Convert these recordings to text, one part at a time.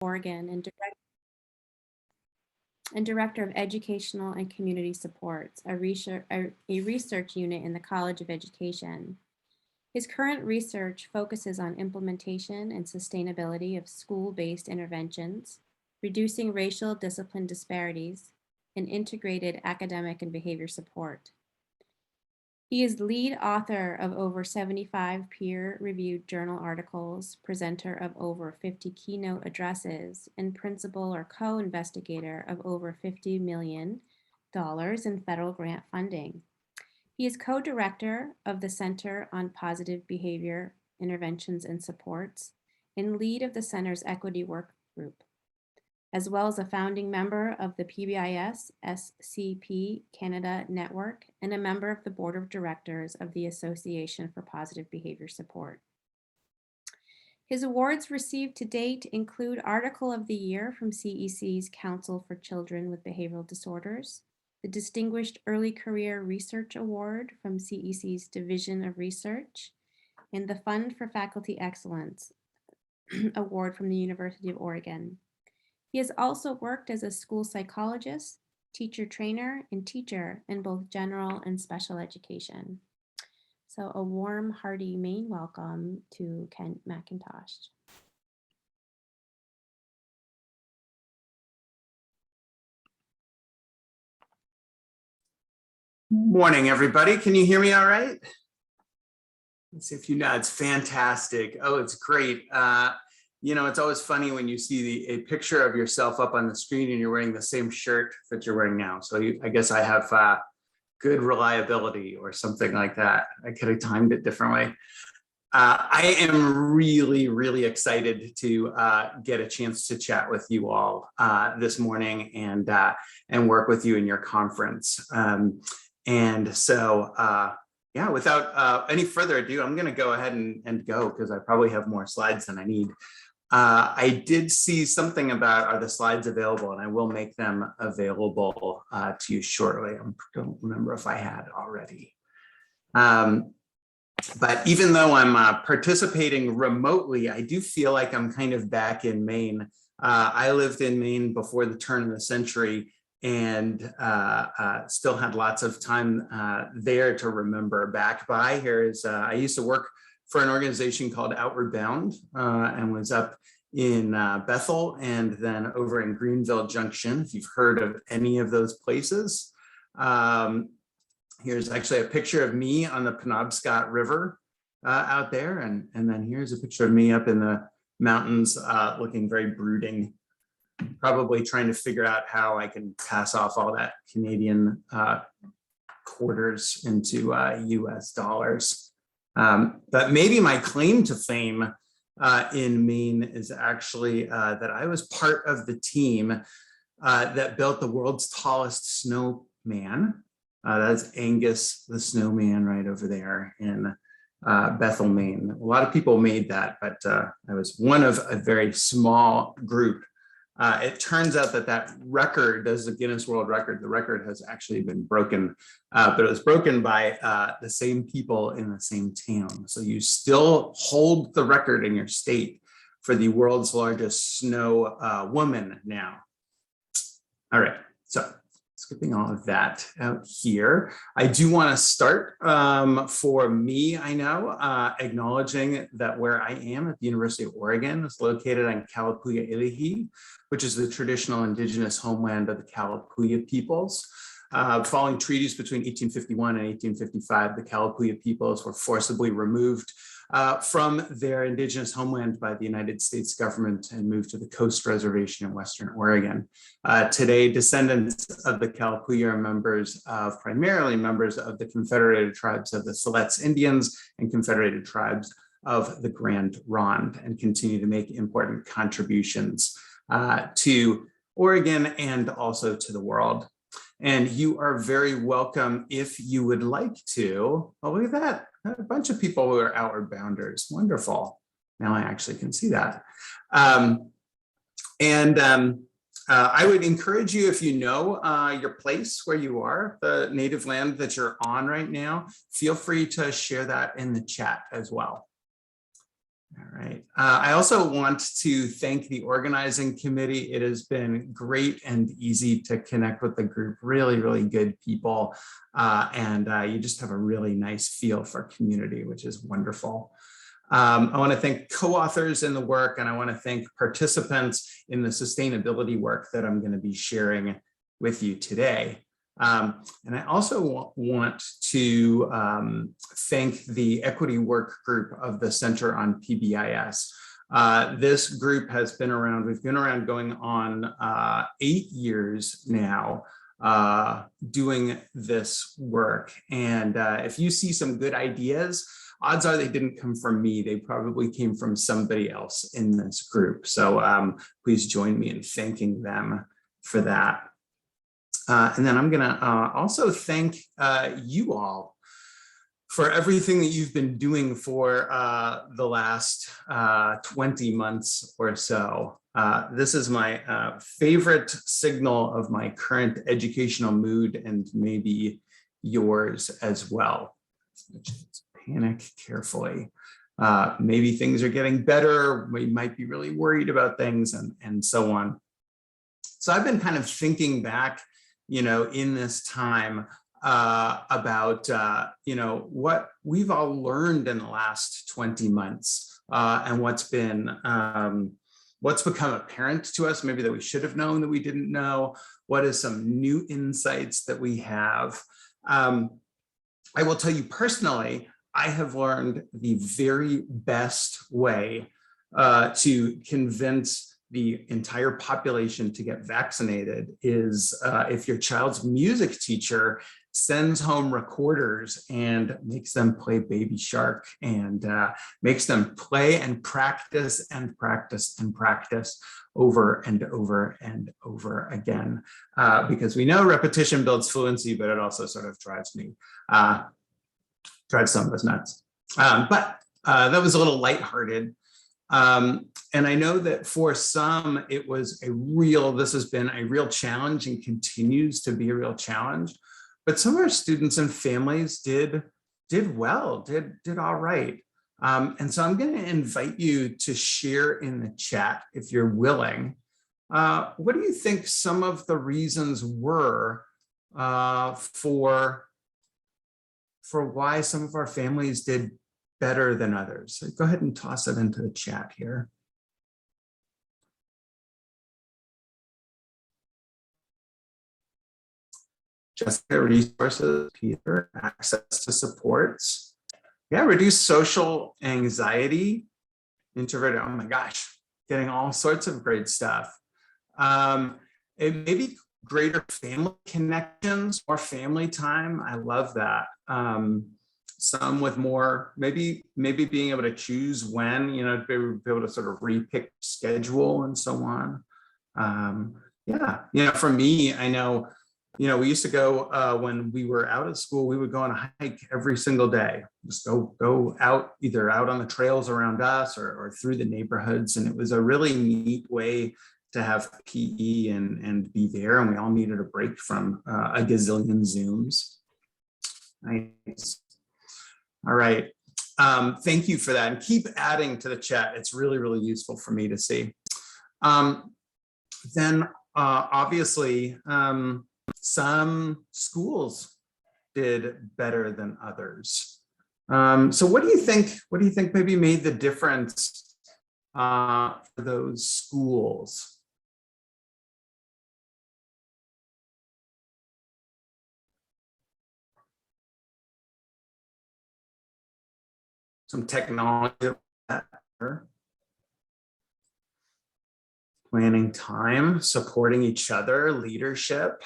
Oregon and Director of Educational and Community Supports, a research unit in the College of Education. His current research focuses on implementation and sustainability of school-based interventions, reducing racial discipline disparities, and integrated academic and behavior support. He is lead author of over 75 peer-reviewed journal articles, presenter of over 50 keynote addresses, and principal or co-investigator of over $50 million in federal grant funding. He is co-director of the Center on Positive Behavior Interventions and Supports and lead of the Center's Equity Work Group, as well as a founding member of the PBIS SCP Canada Network and a member of the Board of Directors of the Association for Positive Behavior Support. His awards received to date include Article of the Year from CEC's Council for Children with Behavioral Disorders, the Distinguished Early Career Research Award from CEC's Division of Research, and the Fund for Faculty Excellence Award from the University of Oregon. He has also worked as a school psychologist, teacher trainer, and teacher in both general and special education. So a warm, hearty Maine welcome to Kent McIntosh. Morning, everybody. Can you hear me all right? Let's see if you know. It's fantastic. Oh, it's great. You know, it's always funny when you see a picture of yourself up on the screen and you're wearing the same shirt that you're wearing now. So I guess I have good reliability or something like that. I could have timed it differently. I am really, really excited to get a chance to chat with you all this morning and work with you in your conference. And so, yeah, without any further ado, I'm going to go ahead and go because I probably have more slides than I need. I did see something about are the slides available, and I will make them available to you shortly. I don't remember if I had already. But even though I'm participating remotely, I do feel like I'm kind of back in Maine. I lived in Maine before the turn of the century and still had lots of time there to remember back by. I used to work for an organization called Outward Bound and was up in Bethel and then over in Greenville Junction, if you've heard of any of those places. Here's actually a picture of me on the Penobscot River out there. And then here's a picture of me up in the mountains looking very brooding, probably trying to figure out how I can pass off all that Canadian quarters into US dollars. But maybe my claim to fame in Maine is actually that I was part of the team that built the world's tallest snowman. That's Angus the snowman right over there in Bethel, Maine. A lot of people made that, but I was one of a very small group. It turns out that record, as the Guinness World Record, the record has actually been broken, but it was broken by the same people in the same town. So you still hold the record in your state for the world's largest snow woman now. All right, so skipping all of that out here, I do want to start for me, I know, acknowledging that where I am at the University of Oregon is located on Kalapuya Ilihi, which is the traditional indigenous homeland of the Kalapuya peoples. Following treaties between 1851 and 1855, the Kalapuya peoples were forcibly removed from their indigenous homeland by the United States government and moved to the Coast Reservation in Western Oregon. Today, descendants of the Kalapuya are primarily members of the Confederated Tribes of the Siletz Indians and Confederated Tribes of the Grand Ronde and continue to make important contributions to Oregon and also to the world. And you are very welcome if you would like to. Oh, look at that. A bunch of people who are Outward Bounders. Wonderful. Now I actually can see that. I would encourage you, if you know your place where you are, the native land that you're on right now, feel free to share that in the chat as well. All right. I also want to thank the organizing committee. It has been great and easy to connect with the group. Really, really good people. And you just have a really nice feel for community, which is wonderful. I want to thank co-authors in the work, and I want to thank participants in the sustainability work that I'm going to be sharing with you today. And I also want to thank the equity work group of the Center on PBIS. This group has been around, we've been around going on 8 years now doing this work. And if you see some good ideas, odds are they didn't come from me. They probably came from somebody else in this group. So please join me in thanking them for that. And then I'm gonna also thank you all for everything that you've been doing for the last 20 months or so. This is my favorite signal of my current educational mood, and maybe yours as well. Panic carefully. Maybe things are getting better. We might be really worried about things, and so on. So I've been kind of thinking back, in this time about, what we've all learned in the last 20 months and what's become apparent to us, maybe that we should have known that we didn't know. What is some new insights that we have? I will tell you personally, I have learned the very best way to convince the entire population to get vaccinated is if your child's music teacher sends home recorders and makes them play Baby Shark and makes them play and practice and practice and practice over and over and over again. Because we know repetition builds fluency, but it also sort of drives some of us nuts. But that was a little lighthearted. And I know that for some, it was this has been a real challenge and continues to be a real challenge. But some of our students and families did well, did all right. And so I'm going to invite you to share in the chat, if you're willing. What do you think some of the reasons were for why some of our families did better than others? So go ahead and toss it into the chat here. Jessica, resources, Peter, access to supports. Yeah, reduce social anxiety, introverted, oh my gosh, getting all sorts of great stuff. It may be greater family connections, more family time. I love that. Some with more, maybe being able to choose when, to be able to sort of repick schedule and so on. Yeah, for me, I know, we used to go when we were out of school, we would go on a hike every single day, just go out, either out on the trails around us or through the neighborhoods. And it was a really neat way to have PE and be there. And we all needed a break from a gazillion Zooms. Nice. All right. Thank you for that. And keep adding to the chat. It's really, really useful for me to see. Then obviously, some schools did better than others. So what do you think maybe made the difference for those schools? Some technology, planning time, supporting each other, leadership.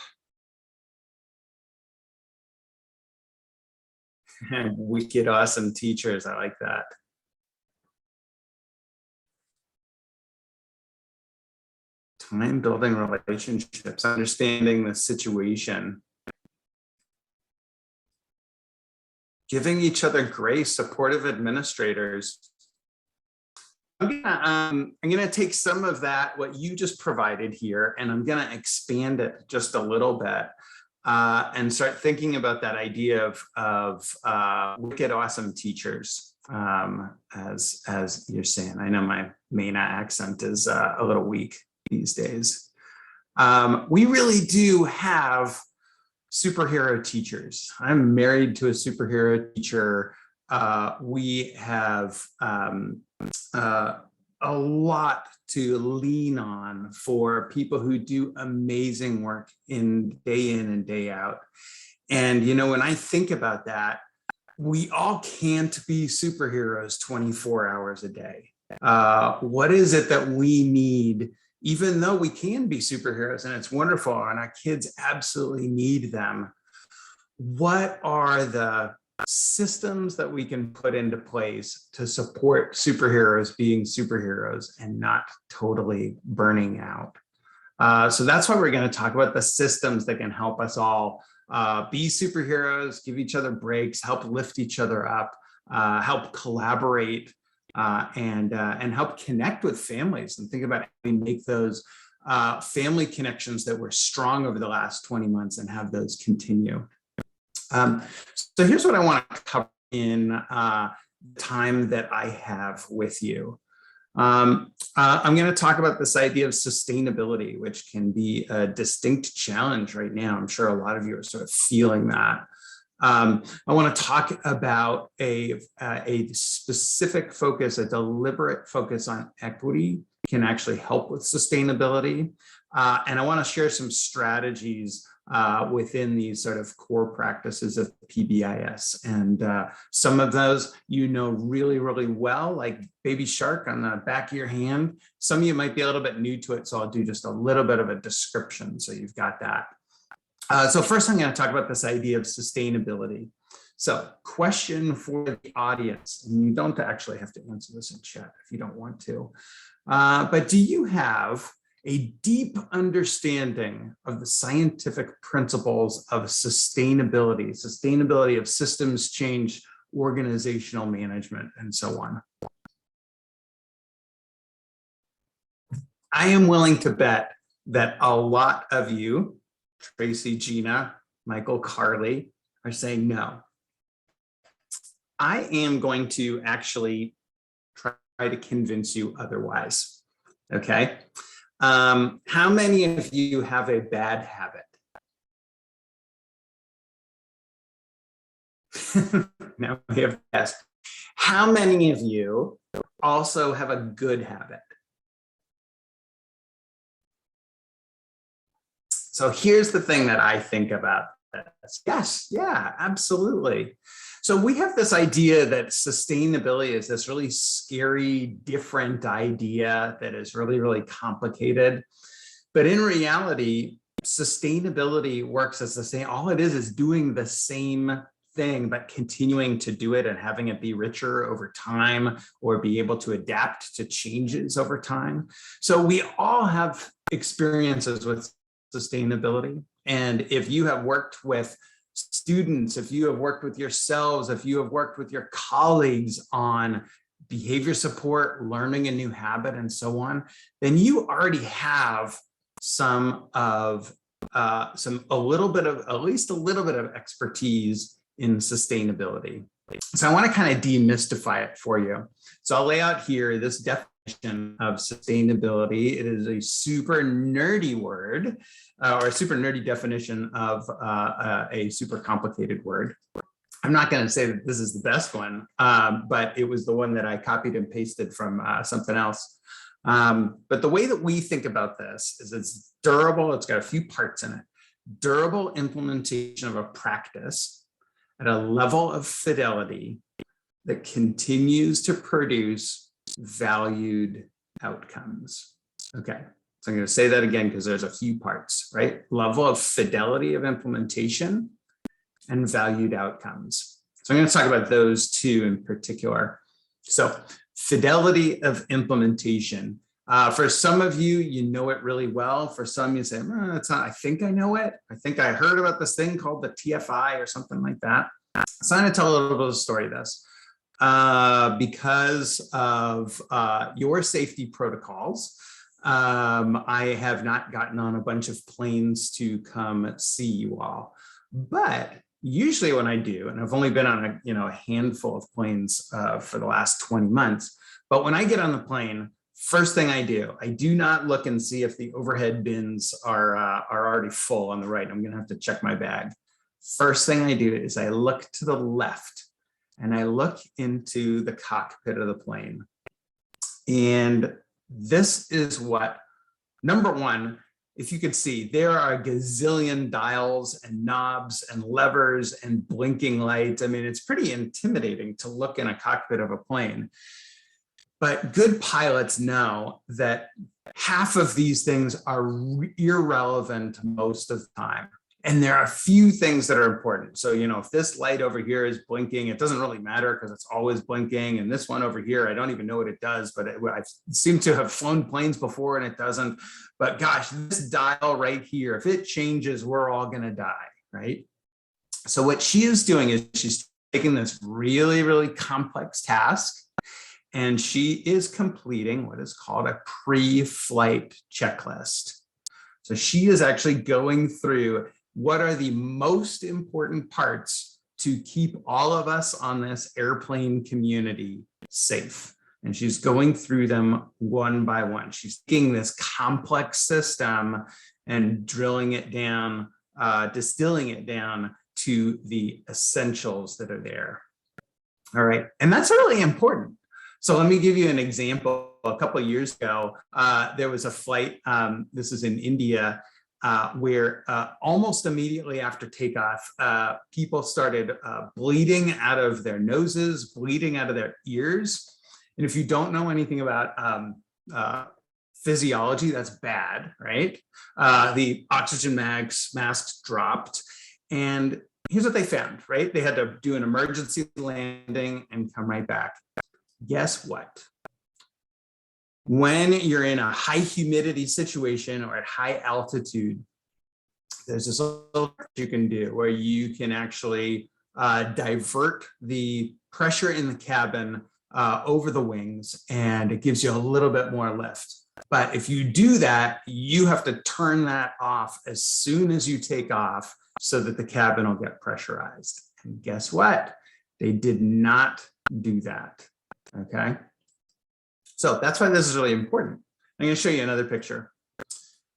And wicked awesome teachers, I like that. Time building relationships, understanding the situation. Giving each other grace, supportive administrators. I'm gonna take some of that, what you just provided here, and I'm gonna expand it just a little bit and start thinking about that idea of wicked awesome teachers. as you're saying. I know my Maine accent is a little weak these days. We really do have superhero teachers. I'm married to a superhero teacher. We have a lot to lean on for people who do amazing work in and day out. And, you know, when I think about that, we all can't be superheroes 24 hours a day. What is it that we need, even though we can be superheroes and it's wonderful and our kids absolutely need them? What are the systems that we can put into place to support superheroes being superheroes and not totally burning out? So that's why we're going to talk about the systems that can help us all be superheroes, give each other breaks, help lift each other up, help collaborate, and help connect with families, and think about how we make those family connections that were strong over the last 20 months and have those continue. So here's what I want to cover in the time that I have with you. I'm going to talk about this idea of sustainability, which can be a distinct challenge right now. I'm sure a lot of you are sort of feeling that. I want to talk about a specific focus, a deliberate focus on equity can actually help with sustainability. And I want to share some strategies within these sort of core practices of PBIS. And some of those you know really, really well, like baby shark on the back of your hand. Some of you might be a little bit new to it, so I'll do just a little bit of a description so you've got that. So first I'm going to talk about this idea of sustainability. So question for the audience, and you don't actually have to answer this in chat if you don't want to, but do you have a deep understanding of the scientific principles of sustainability of systems change, organizational management, and so on? I am willing to bet that a lot of you, Tracy, Gina, Michael, Carly, are saying no. I am going to actually try to convince you otherwise, okay? How many of you have a bad habit? Now we have yes. How many of you also have a good habit? So here's the thing that I think about this. Yes, yeah, absolutely. So we have this idea that sustainability is this really scary, different idea that is really, really complicated. But in reality, sustainability works as the same. All it is doing the same thing, but continuing to do it and having it be richer over time or be able to adapt to changes over time. So we all have experiences with sustainability. And if you have worked with students, if you have worked with yourselves, if you have worked with your colleagues on behavior support, learning a new habit, and so on, then you already have at least a little bit of expertise in sustainability. So I want to kind of demystify it for you. So I'll lay out here this definition of sustainability. It is a super nerdy word, or a super nerdy definition of a super complicated word. I'm not going to say that this is the best one, but it was the one that I copied and pasted from something else. But the way that we think about this is it's durable. It's got a few parts in it. Durable implementation of a practice at a level of fidelity that continues to produce valued outcomes. Okay, so I'm going to say that again because there's a few parts, right? Level of fidelity of implementation and valued outcomes. So I'm going to talk about those two in particular. So fidelity of implementation. For some of you, you know it really well. For some, you say, that's not, I think I know it. I think I heard about this thing called the TFI or something like that. So I'm going to tell a little bit of the story of this. Because of your safety protocols, I have not gotten on a bunch of planes to come see you all. But usually when I do, and I've only been on a handful of planes for the last 20 months, but when I get on the plane, first thing I do not look and see if the overhead bins are already full on the right. I'm gonna have to check my bag. First thing I do is I look to the left and I look into the cockpit of the plane. And this is what, number one, if you could see, there are a gazillion dials and knobs and levers and blinking lights. I mean, it's pretty intimidating to look in a cockpit of a plane. But good pilots know that half of these things are irrelevant most of the time. And there are a few things that are important. So, if this light over here is blinking, it doesn't really matter because it's always blinking. And this one over here, I don't even know what it does, but I seem to have flown planes before and it doesn't. But gosh, this dial right here, if it changes, we're all going to die, right? So what she is doing is she's taking this really, really complex task, and she is completing what is called a pre-flight checklist. So she is actually going through what are the most important parts to keep all of us on this airplane community safe. And she's going through them one by one. She's taking this complex system and drilling it down, distilling it down to the essentials that are there. All right, and that's really important. So let me give you an example. A couple of years ago, there was a flight, this is in India, where almost immediately after takeoff, people started bleeding out of their noses, bleeding out of their ears. And if you don't know anything about physiology, that's bad, right? The oxygen masks dropped. And here's what they found, right? They had to do an emergency landing and come right back. Guess what? When you're in a high humidity situation or at high altitude, there's this little trick you can do where you can actually divert the pressure in the cabin over the wings, and it gives you a little bit more lift. But if you do that, you have to turn that off as soon as you take off so that the cabin will get pressurized. And guess what? They did not do that, okay? So that's why this is really important. I'm going to show you another picture.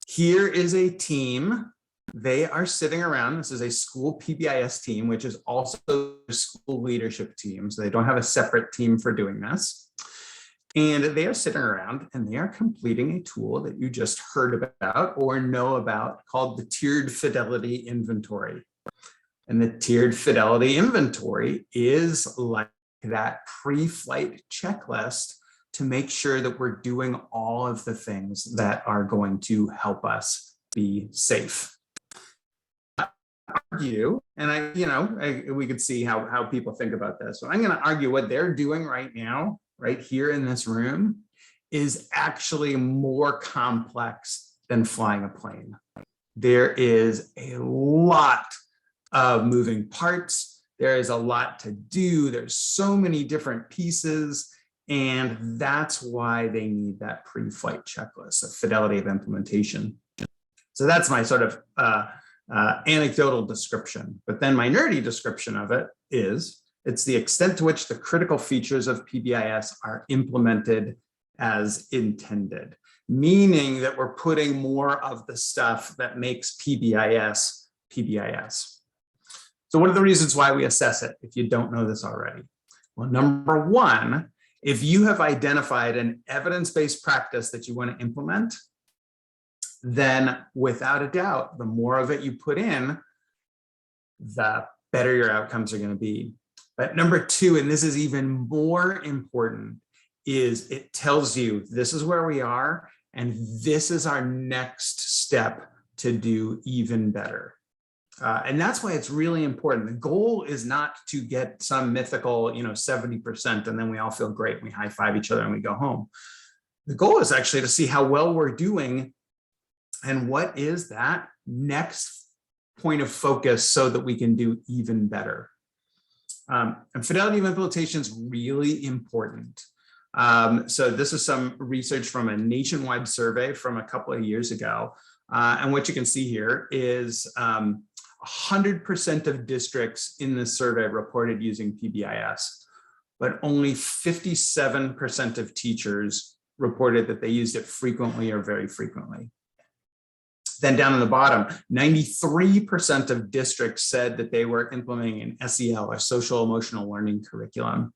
Here is a team. They are sitting around. This is a school PBIS team, which is also a school leadership team. So they don't have a separate team for doing this. And they are sitting around and they are completing a tool that you just heard about or know about called the Tiered Fidelity Inventory. And the Tiered Fidelity Inventory is like that pre-flight checklist to make sure that we're doing all of the things that are going to help us be safe. Argue, and we could see how people think about this. So I'm going to argue what they're doing right now, right here in this room, is actually more complex than flying a plane. There is a lot of moving parts. There is a lot to do. There's so many different pieces. And that's why they need that pre-flight checklist, a fidelity of implementation. So that's my sort of anecdotal description. But then my nerdy description of it is, it's the extent to which the critical features of PBIS are implemented as intended, meaning that we're putting more of the stuff that makes PBIS PBIS. So what are the reasons why we assess it if you don't know this already? Well, number one, if you have identified an evidence-based practice that you want to implement, then without a doubt, the more of it you put in, the better your outcomes are going to be. But number two, and this is even more important, is it tells you this is where we are and this is our next step to do even better. And that's why it's really important. The goal is not to get some mythical, 70%, and then we all feel great. We high five each other and we go home. The goal is actually to see how well we're doing and what is that next point of focus so that we can do even better. And fidelity of implementation is really important. So this is some research from a nationwide survey from a couple of years ago. And what you can see here is 100% of districts in this survey reported using PBIS, but only 57% of teachers reported that they used it frequently or very frequently. Then down on the bottom, 93% of districts said that they were implementing an SEL or social emotional learning curriculum,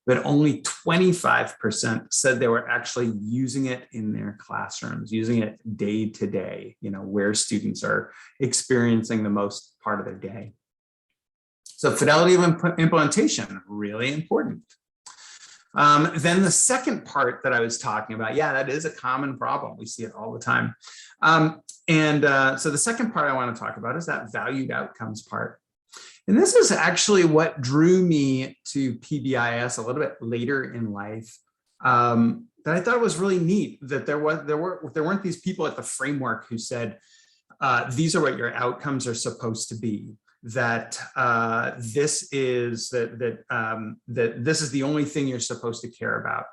but only 25% said they were actually using it in their classrooms, using it day to day, where students are experiencing the most part of their day. So fidelity of implementation, really important. Then the second part that I was talking about, yeah, that is a common problem. We see it all the time. So the second part I want to talk about is that valued outcomes part. And this is actually what drew me to PBIS a little bit later in life. That I thought was really neat that there weren't these people at the framework who said, these are what your outcomes are supposed to be. That this is this is the only thing you're supposed to care about.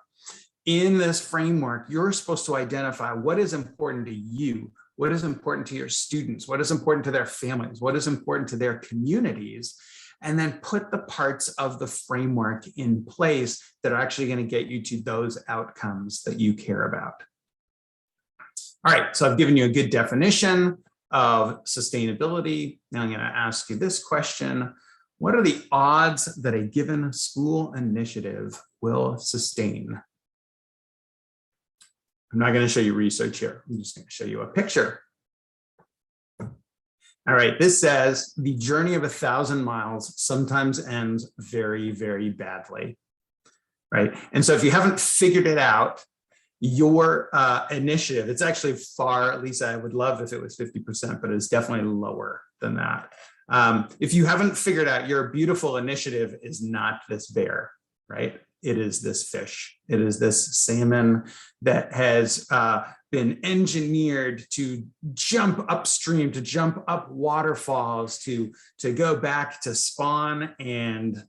In this framework, you're supposed to identify what is important to you, what is important to your students, what is important to their families, what is important to their communities, and then put the parts of the framework in place that are actually going to get you to those outcomes that you care about. All right, so I've given you a good definition of sustainability. Now I'm going to ask you this question. What are the odds that a given school initiative will sustain? I'm not going to show you research here. I'm just going to show you a picture. All right, this says the journey of 1,000 miles sometimes ends very, very badly, right? And so if you haven't figured it out, your initiative, it's actually far, at least I would love if it was 50%, but it's definitely lower than that. If you haven't figured out your beautiful initiative is not this bear, right? It is this fish. It is this salmon that has been engineered to jump upstream, to jump up waterfalls, to go back to spawn, and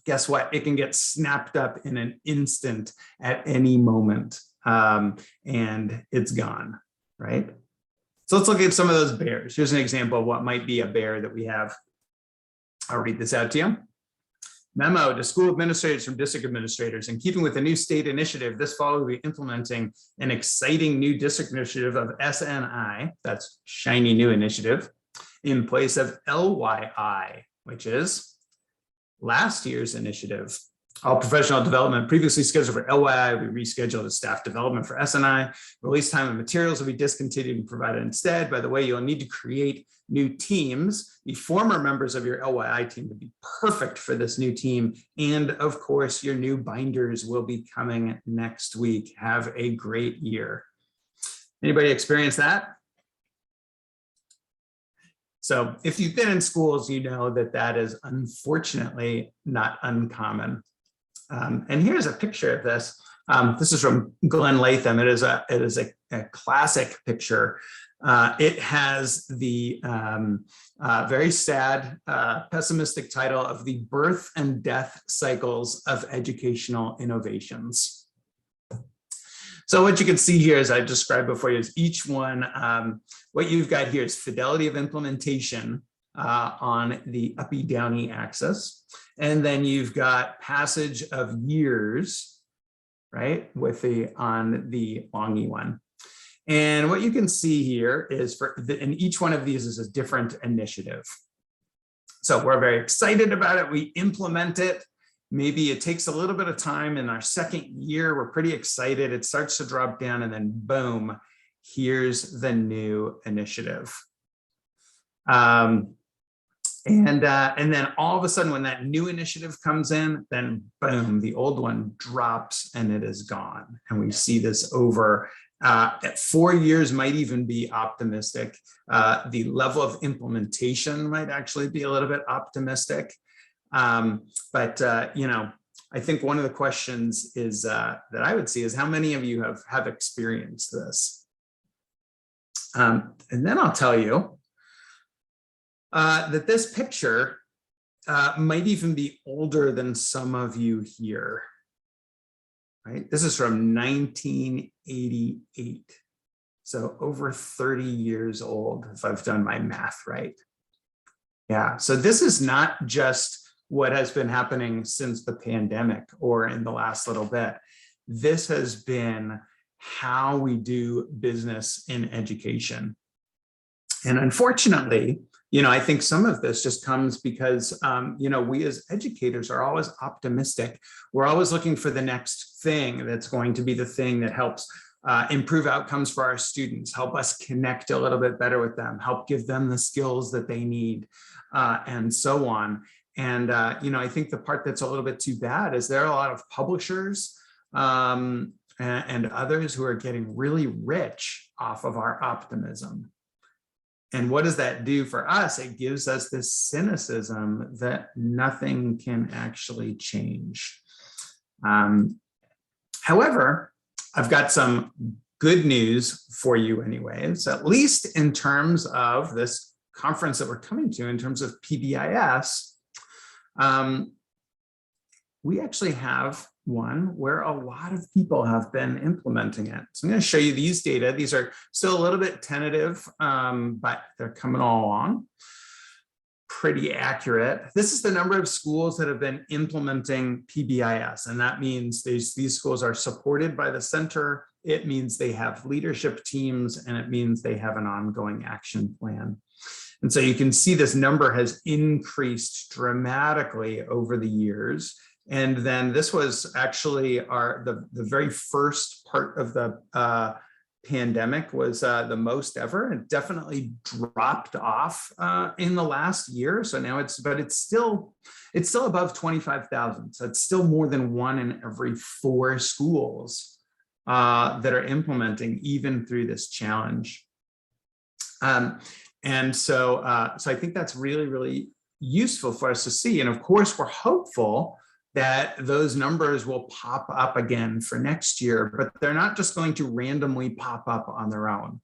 guess what? It can get snapped up in an instant at any moment, and it's gone, right? So let's look at some of those bears. Here's an example of what might be a bear that we have. I'll read this out to you. Memo to school administrators from district administrators. In keeping with the new state initiative, this fall will be implementing an exciting new district initiative of SNI, that's shiny new initiative, in place of LYI, which is last year's initiative. All professional development previously scheduled for LYI will be rescheduled as staff development for SNI. Release time and materials will be discontinued and provided instead. By the way, you'll need to create new teams. The former members of your LYI team would be perfect for this new team. And of course, your new binders will be coming next week. Have a great year. Anybody experience that? So if you've been in schools, you know that that is unfortunately not uncommon. And here's a picture of this. This is from Glenn Latham. It is a classic picture. It has the very sad, pessimistic title of The Birth and Death Cycles of Educational Innovations. So what you can see here, as I described before, is each one, what you've got here is fidelity of implementation on the uppy-downy axis. And then you've got passage of years, right, with on the longy one. And what you can see here is and each one of these is a different initiative. So we're very excited about it. We implement it. Maybe it takes a little bit of time. In our second year, we're pretty excited. It starts to drop down, and then boom, here's the new initiative. And then all of a sudden, when that new initiative comes in, then boom, the old one drops and it is gone. And we see this over at 4 years might even be optimistic. The level of implementation might actually be a little bit optimistic. You know, I think one of the questions is that I would see is how many of you have experienced this? And then I'll tell you that this picture might even be older than some of you here, right? This is from 1988. So over 30 years old, if I've done my math right. Yeah, so this is not just what has been happening since the pandemic or in the last little bit. This has been how we do business in education. And unfortunately, I think some of this just comes because, we as educators are always optimistic. We're always looking for the next thing that's going to be the thing that helps improve outcomes for our students, help us connect a little bit better with them, help give them the skills that they need, and so on. And, I think the part that's a little bit too bad is there are a lot of publishers and others who are getting really rich off of our optimism. And what does that do for us? It gives us this cynicism that nothing can actually change. However, I've got some good news for you anyways, at least in terms of this conference that we're coming to, in terms of PBIS. We actually have one where a lot of people have been implementing it. So I'm going to show you these data. These are still a little bit tentative, but they're coming all along. Pretty accurate. This is the number of schools that have been implementing PBIS, and that means these schools are supported by the center. It means they have leadership teams, and it means they have an ongoing action plan. And so you can see this number has increased dramatically over the years. And then this was actually the very first part of the pandemic was the most ever. It definitely dropped off in the last year. So now it's still above 25,000. So it's still more than 1 in every 4 schools that are implementing even through this challenge. And so I think that's really, really useful for us to see. And of course, we're hopeful that those numbers will pop up again for next year, but they're not just going to randomly pop up on their own.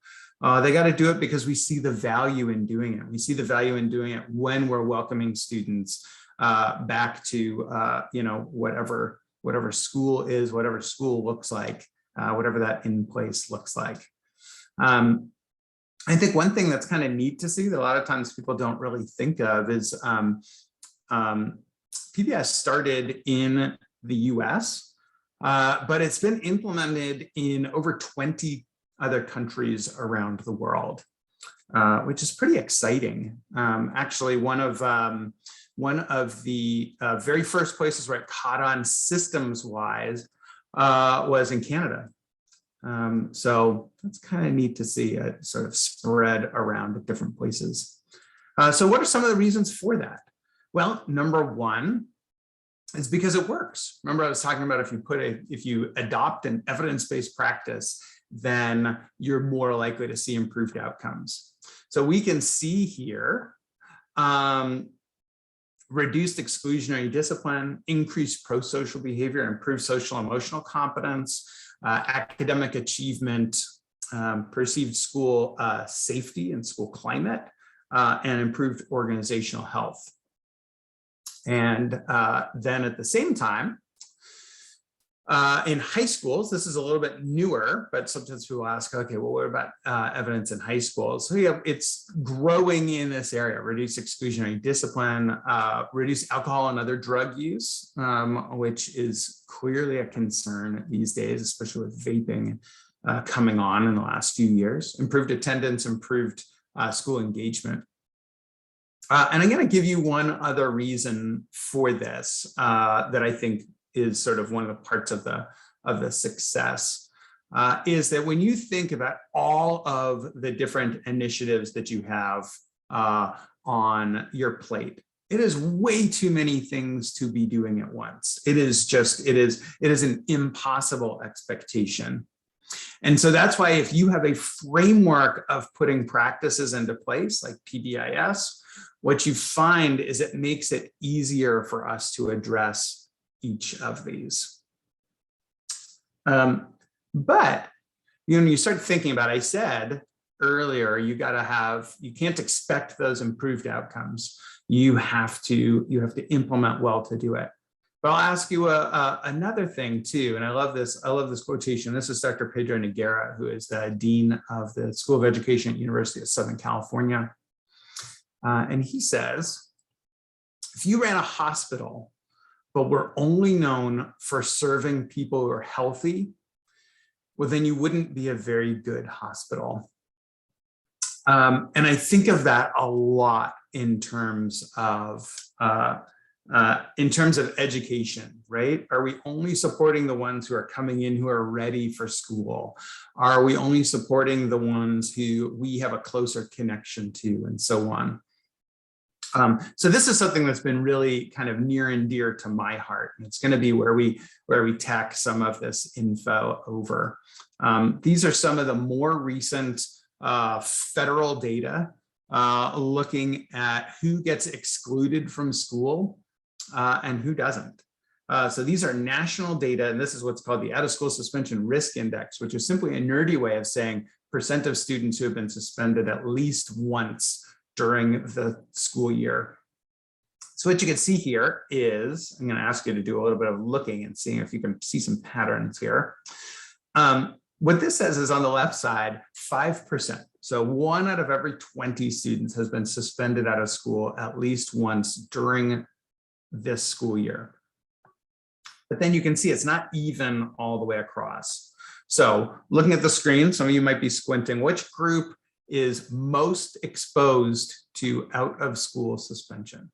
They got to do it because we see the value in doing it. We see the value in doing it when we're welcoming students back to whatever school is, whatever school looks like, whatever that in place looks like. I think one thing that's kind of neat to see that a lot of times people don't really think of is PBIS started in the US, but it's been implemented in over 20 other countries around the world, which is pretty exciting. Actually, one of the very first places where it caught on systems-wise was in Canada. So that's kind of neat to see it sort of spread around at different places. So what are some of the reasons for that? Well, number one is because it works. Remember I was talking about if you adopt an evidence-based practice, then you're more likely to see improved outcomes. So we can see here, reduced exclusionary discipline, increased pro-social behavior, improved social emotional competence, academic achievement, perceived school safety and school climate, and improved organizational health. And then at the same time, in high schools, this is a little bit newer, but sometimes people ask, okay, well, what about evidence in high schools? So yeah, it's growing in this area: reduce exclusionary discipline, reduce alcohol and other drug use, which is clearly a concern these days, especially with vaping coming on in the last few years. Improved attendance, improved school engagement. And I'm going to give you one other reason for this that I think is sort of one of the parts of the success, is that when you think about all of the different initiatives that you have on your plate, it is way too many things to be doing at once. It is an impossible expectation. And so that's why if you have a framework of putting practices into place like PBIS, what you find is it makes it easier for us to address each of these. But when you start thinking about, I said earlier, you can't expect those improved outcomes. You have to implement well to do it. But I'll ask you another thing too, and I love this quotation. This is Dr. Pedro Noguera, who is the Dean of the School of Education at University of Southern California. And he says, if you ran a hospital, but were only known for serving people who are healthy, well, then you wouldn't be a very good hospital. And I think of that a lot in terms of education, right? Are we only supporting the ones who are coming in who are ready for school? Are we only supporting the ones who we have a closer connection to, and so on? So this is something that's been really kind of near and dear to my heart. And it's going to be where we tack some of this info over. These are some of the more recent federal data looking at who gets excluded from school and who doesn't. So these are national data, and this is what's called the out-of-school suspension risk index, which is simply a nerdy way of saying % of students who have been suspended at least once during the school year. So what you can see here is, I'm going to ask you to do a little bit of looking and seeing if you can see some patterns here. What this says is on the left side, 5%. So 1 out of every 20 students has been suspended out of school at least once during this school year. But then you can see it's not even all the way across. So looking at the screen, some of you might be squinting. Which group is most exposed to out of school suspension?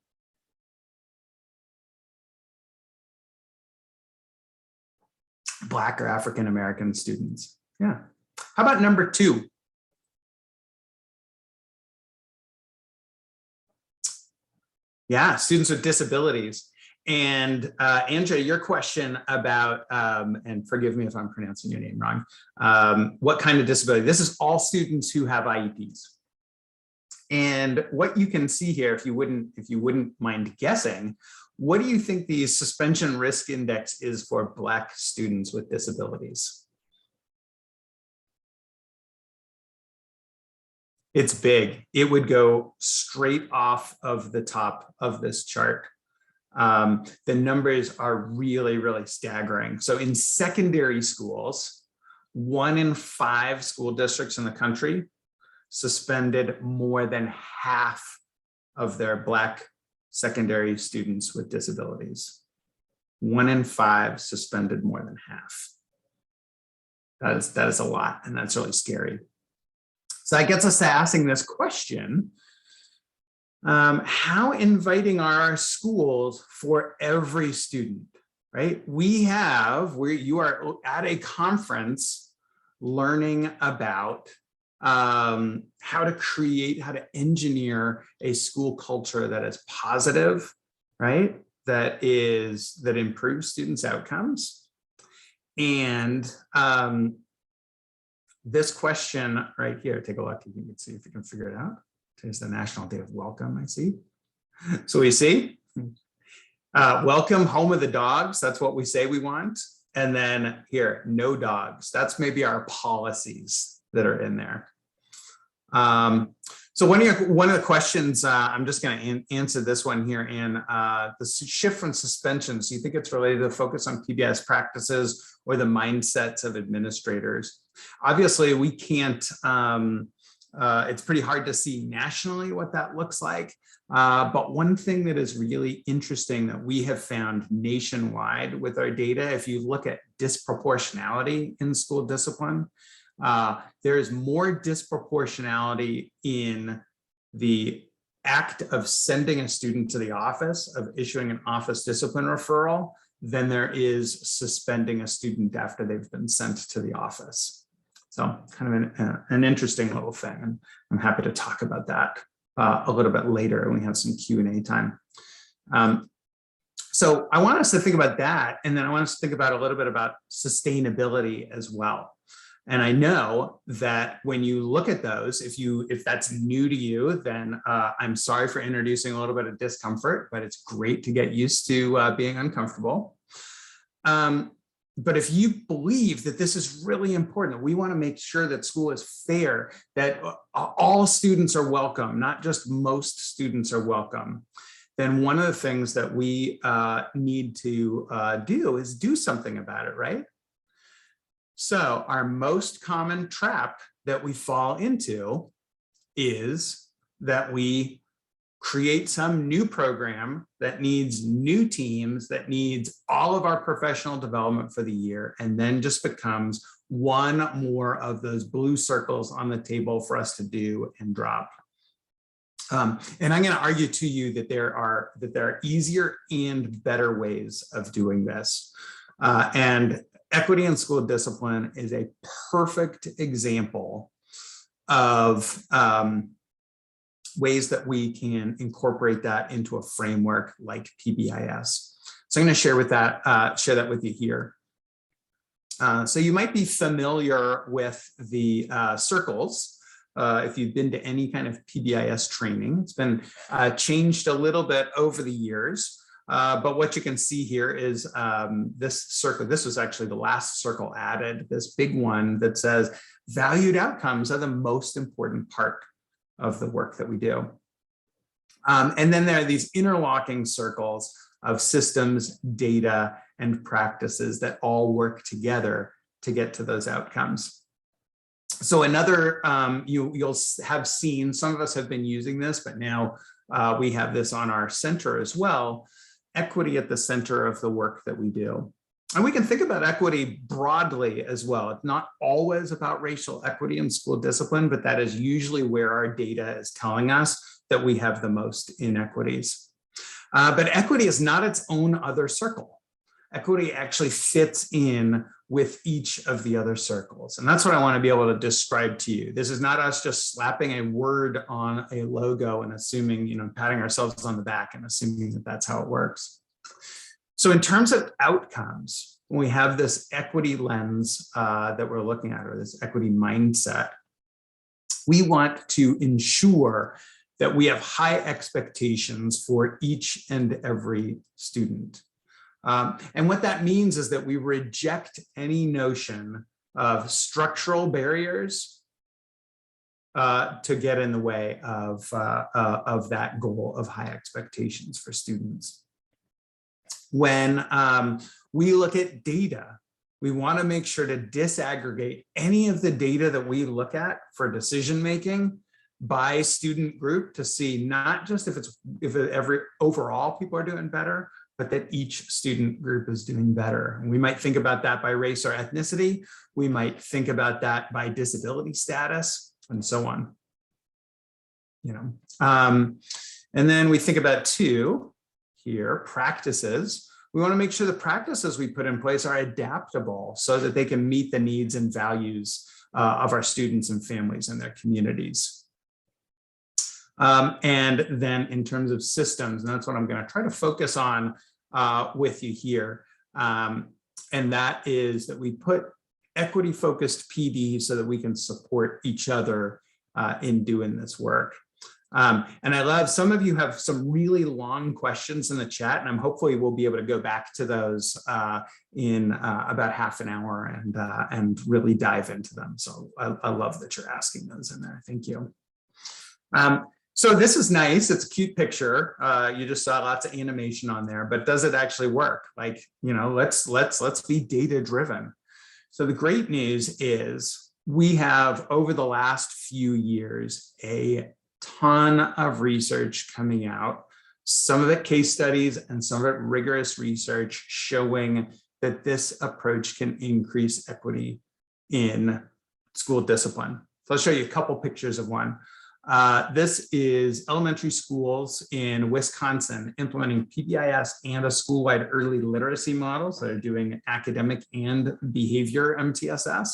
Black or African American students. Yeah. How about number 2? Yeah, students with disabilities. And Andrea, your question about, and forgive me if I'm pronouncing your name wrong, what kind of disability? This is all students who have IEPs. And what you can see here, if you wouldn't mind guessing, what do you think the suspension risk index is for Black students with disabilities? It's big. It would go straight off of the top of this chart. The numbers are really, really staggering. So in secondary schools, 1 in 5 school districts in the country suspended more than half of their Black secondary students with disabilities. 1 in 5 suspended more than half. That is a lot, and that's really scary. So that gets us to asking this question. How inviting are our schools for every student, right? You are at a conference learning about how to engineer a school culture that is positive, right? That improves students' outcomes. And this question right here, take a look, you can see if you can figure it out. Today's the National Day of Welcome, I see. So we see, welcome, home of the dogs. That's what we say we want. And then here, no dogs. That's maybe our policies that are in there. So one of the questions, I'm just going to answer this one here, in the shift from suspensions. Do you think it's related to the focus on PBIS practices or the mindsets of administrators? Obviously, we can't, it's pretty hard to see nationally what that looks like. But one thing that is really interesting that we have found nationwide with our data, if you look at disproportionality in school discipline, there is more disproportionality in the act of sending a student to the office, of issuing an office discipline referral, than there is suspending a student after they've been sent to the office. So kind of an interesting little thing. And I'm happy to talk about that a little bit later when we have some Q&A time. So I want us to think about that. And then I want us to think about a little bit about sustainability as well. And I know that when you look at those, if that's new to you, then I'm sorry for introducing a little bit of discomfort, but it's great to get used to being uncomfortable. But if you believe that this is really important, that we want to make sure that school is fair, that all students are welcome, not just most students are welcome, then one of the things that we need to do is do something about it, right? So our most common trap that we fall into is that we create some new program that needs new teams, that needs all of our professional development for the year, and then just becomes one more of those blue circles on the table for us to do and drop. And I'm going to argue to you that there are easier and better ways of doing this. And equity in school discipline is a perfect example of ways that we can incorporate that into a framework like PBIS. So I'm going to share that with you here. So you might be familiar with the circles. If you've been to any kind of PBIS training, it's been changed a little bit over the years. But what you can see here is this circle. This was actually the last circle added, this big one that says valued outcomes are the most important part of the work that we do. And then there are these interlocking circles of systems, data, and practices that all work together to get to those outcomes. So another, you'll have seen, some of us have been using this, but now we have this on our center as well, equity at the center of the work that we do. And we can think about equity broadly as well. It's not always about racial equity in school discipline, but that is usually where our data is telling us that we have the most inequities. But equity is not its own other circle. Equity actually fits in with each of the other circles. And that's what I want to be able to describe to you. This is not us just slapping a word on a logo and assuming, patting ourselves on the back and assuming that that's how it works. So in terms of outcomes, when we have this equity lens that we're looking at, or this equity mindset, we want to ensure that we have high expectations for each and every student. And what that means is that we reject any notion of structural barriers to get in the way of that goal of high expectations for students. When we look at data, we want to make sure to disaggregate any of the data that we look at for decision making by student group to see not just if every overall people are doing better, but that each student group is doing better. And we might think about that by race or ethnicity. We might think about that by disability status and so on. And then we think about practices. We want to make sure the practices we put in place are adaptable so that they can meet the needs and values of our students and families and their communities. And then in terms of systems, and that's what I'm going to try to focus on with you here. And that is that we put equity-focused PD so that we can support each other in doing this work. And I love, some of you have some really long questions in the chat, and I'm hopefully we'll be able to go back to those in about half an hour and really dive into them. So I love that you're asking those in there. Thank you. So this is nice. It's a cute picture. You just saw lots of animation on there, but does it actually work? Like, let's be data driven. So the great news is we have, over the last few years, a ton of research coming out, some of it case studies and some of it rigorous research showing that this approach can increase equity in school discipline. So I'll show you a couple pictures of one. This is elementary schools in Wisconsin implementing PBIS and a school-wide early literacy model. So they're doing academic and behavior MTSS.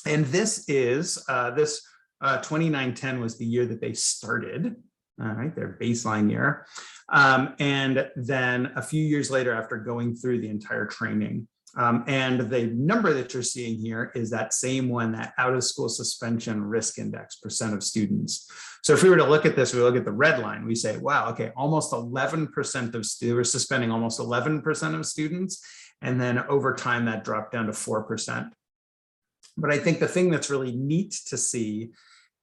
And this is, 29-10 was the year that they started, all right, their baseline year. And then a few years later, after going through the entire training, and the number that you're seeing here is that same one, that out of school suspension risk index, % of students. So if we were to look at this, we look at the red line, we say, wow, okay, almost 11% of students were suspending almost 11% of students. And then over time that dropped down to 4%. But I think the thing that's really neat to see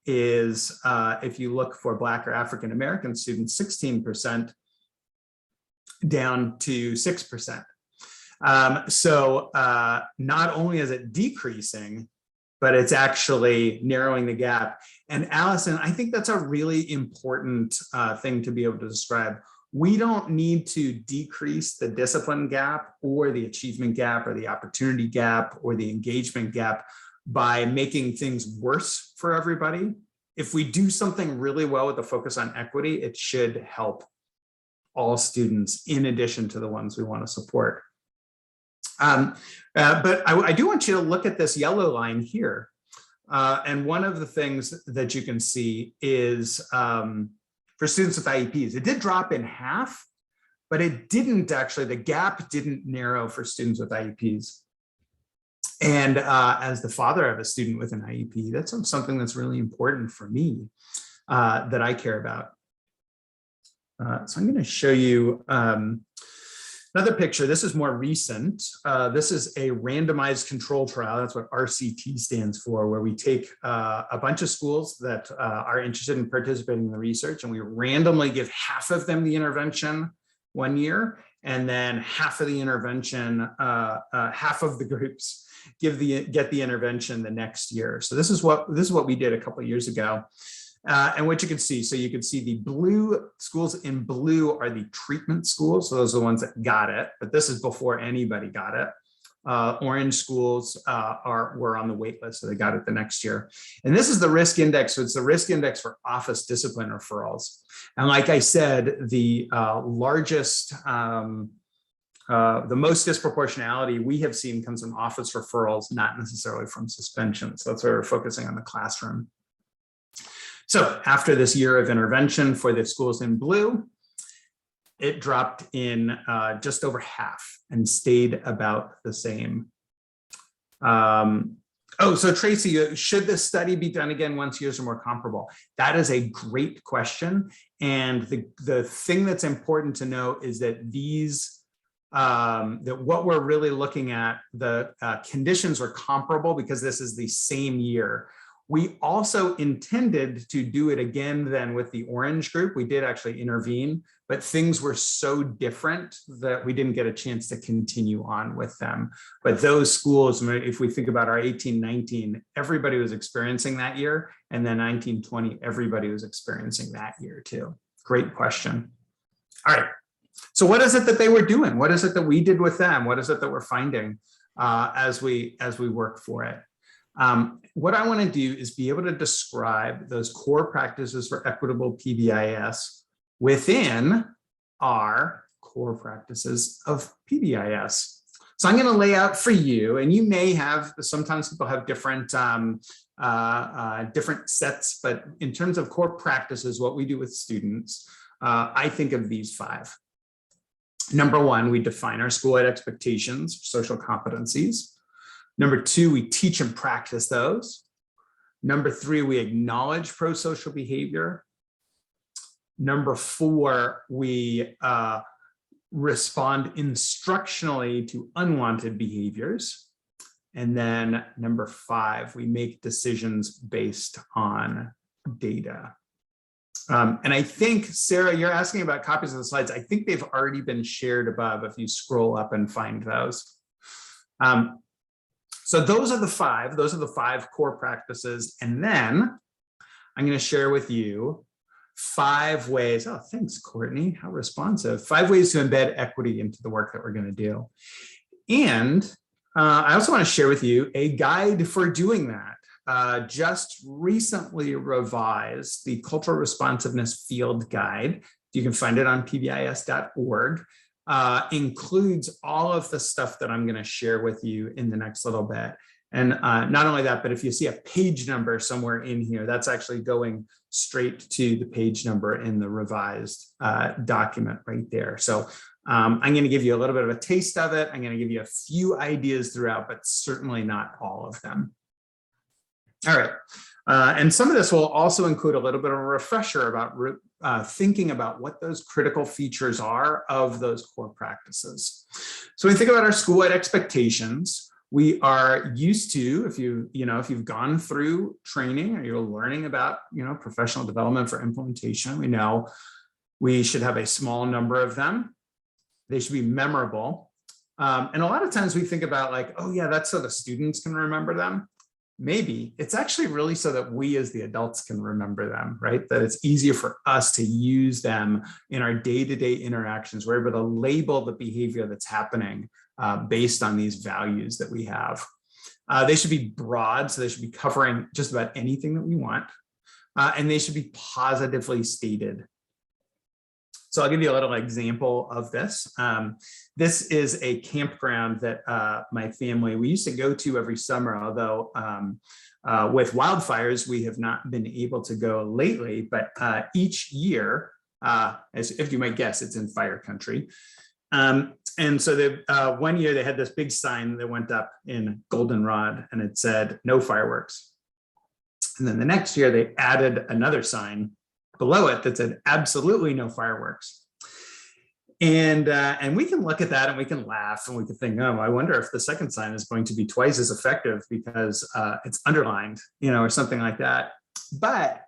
is if you look for Black or African-American students, 16% down to 6%. So not only is it decreasing, but it's actually narrowing the gap. And Allison, I think that's a really important thing to be able to describe. We don't need to decrease the discipline gap or the achievement gap or the opportunity gap or the engagement gap by making things worse for everybody. If we do something really well with the focus on equity, it should help all students in addition to the ones we want to support. But I do want you to look at this yellow line here. And one of the things that you can see is for students with IEPs, it did drop in half, but it didn't actually, the gap didn't narrow for students with IEPs. And as the father of a student with an IEP, that's something that's really important for me that I care about. So I'm going to show you another picture. This is more recent. This is a randomized control trial. That's what RCT stands for, where we take a bunch of schools that are interested in participating in the research, and we randomly give half of them the intervention 1 year, and then half of the intervention, half of the groups get the intervention the next year. So this is what we did a couple of years ago. And what you can see, so you can see the blue schools in blue are the treatment schools. So those are the ones that got it, but this is before anybody got it. Orange schools were on the wait list, so they got it the next year. And this is the risk index. So it's the risk index for office discipline referrals. And like I said, the largest, the most disproportionality we have seen comes from office referrals, not necessarily from suspensions. So that's why we're focusing on the classroom. So after this year of intervention for the schools in blue, it dropped in just over half and stayed about the same. So Tracy, should this study be done again once years are more comparable? That is a great question. And the thing that's important to know is that these, that what we're really looking at, the conditions are comparable because this is the same year. We also intended to do it again then with the orange group. We did actually intervene, but things were so different that we didn't get a chance to continue on with them. But those schools, if we think about our 18-19, everybody was experiencing that year, and then 19-20, everybody was experiencing that year too. Great question. All right, so what is it that they were doing? What is it that we did with them? What is it that we're finding as we work for it? What I want to do is be able to describe those core practices for equitable PBIS within our core practices of PBIS. So I'm going to lay out for you, and you may have, sometimes people have different, different sets, but in terms of core practices, what we do with students, I think of these 5. Number 1, we define our school-wide expectations, social competencies. Number 2, we teach and practice those. Number 3, we acknowledge pro-social behavior. Number 4, we respond instructionally to unwanted behaviors. And then number 5, we make decisions based on data. And I think, Sarah, you're asking about copies of the slides. I think they've already been shared above if you scroll up and find those. So those are the 5 core practices. And then I'm going to share with you 5 ways. Oh, thanks, Courtney. How responsive. 5 ways to embed equity into the work that we're going to do. And I also want to share with you a guide for doing that. Just recently revised the Cultural Responsiveness Field Guide. You can find it on pbis.org. Includes all of the stuff that I'm going to share with you in the next little bit. And not only that, but if you see a page number somewhere in here, that's actually going straight to the page number in the revised document right there. So I'm going to give you a little bit of a taste of it. I'm going to give you a few ideas throughout, but certainly not all of them. All right. And some of this will also include a little bit of a refresher about thinking about what those critical features are of those core practices. So when we think about our school-wide expectations, we are used to, if you've gone through training or you're learning about, professional development for implementation, we know we should have a small number of them. They should be memorable. And a lot of times we think about like, oh yeah, that's so the students can remember them. Maybe it's actually really so that we as the adults can remember them, right? That it's easier for us to use them in our day-to-day interactions. We're able to label the behavior that's happening based on these values that we have. They should be broad, so they should be covering just about anything that we want, and they should be positively stated. So I'll give you a little example of this. This is a campground that my family, we used to go to every summer, although with wildfires, we have not been able to go lately, but each year, as if you might guess, it's in fire country. And so one year they had this big sign that went up in goldenrod and it said, "No fireworks." And then the next year they added another sign below it that said, "Absolutely no fireworks." And we can look at that and we can laugh and we can think, oh, I wonder if the second sign is going to be twice as effective because it's underlined, or something like that. But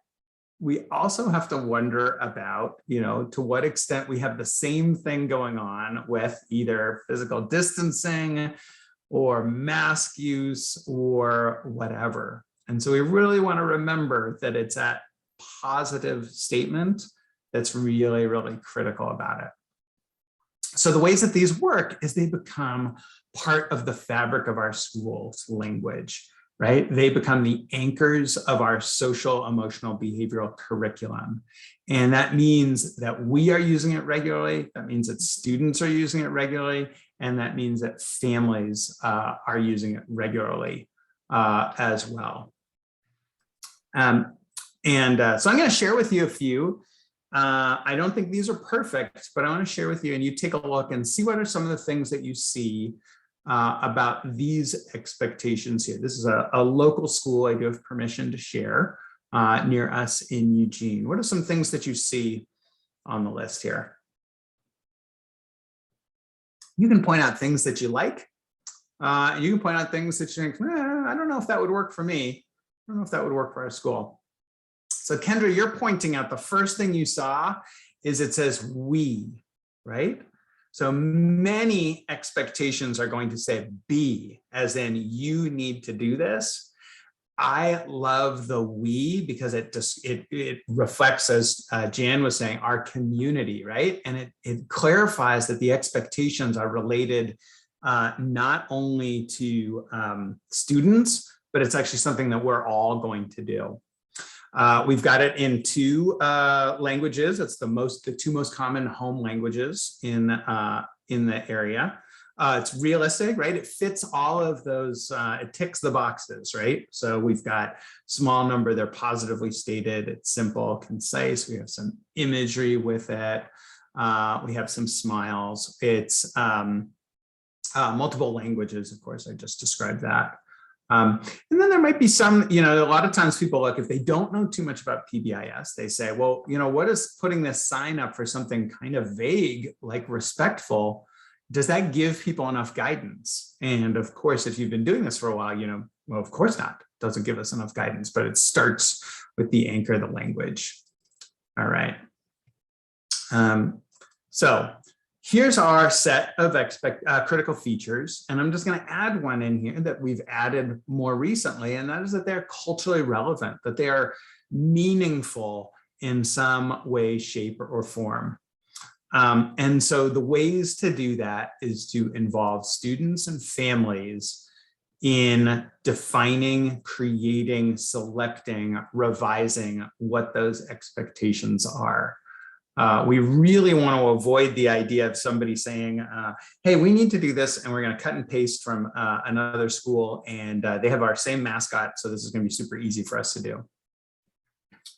we also have to wonder about, to what extent we have the same thing going on with either physical distancing or mask use or whatever. And so we really want to remember that it's that positive statement that's really, really critical about it. So the ways that these work is they become part of the fabric of our school's language, right? They become the anchors of our social, emotional, behavioral curriculum. And that means that we are using it regularly. That means that students are using it regularly. And that means that families are using it regularly as well. So I'm going to share with you a few. I don't think these are perfect, but I want to share with you and you take a look and see what are some of the things that you see about these expectations here. This is a local school I do have permission to share near us in Eugene. What are some things that you see on the list here? You can point out things that you like. You can point out things that you think, I don't know if that would work for me. I don't know if that would work for our school. So Kendra, you're pointing out the first thing you saw is it says we, right? So many expectations are going to say be, as in you need to do this. I love the we because it reflects, as Jan was saying, our community, right? And it clarifies that the expectations are related not only to students, but it's actually something that we're all going to do. We've got it in two languages. It's the two most common home languages in the area. It's realistic, right? It fits all of those, it ticks the boxes, right? So we've got small number, they're positively stated, it's simple, concise, we have some imagery with it, we have some smiles, it's multiple languages, of course, I just described that. And then there might be some, a lot of times people look, if they don't know too much about PBIS, they say, well, what is putting this sign up for something kind of vague, like respectful? Does that give people enough guidance? And of course, if you've been doing this for a while, well, of course not. It doesn't give us enough guidance, but it starts with the anchor, the language. All right. So here's our set of critical features, and I'm just going to add one in here that we've added more recently, and that is that they're culturally relevant, that they are meaningful in some way, shape, or form. And so the ways to do that is to involve students and families in defining, creating, selecting, revising what those expectations are. We really want to avoid the idea of somebody saying, hey, we need to do this and we're going to cut and paste from another school and they have our same mascot, so this is going to be super easy for us to do.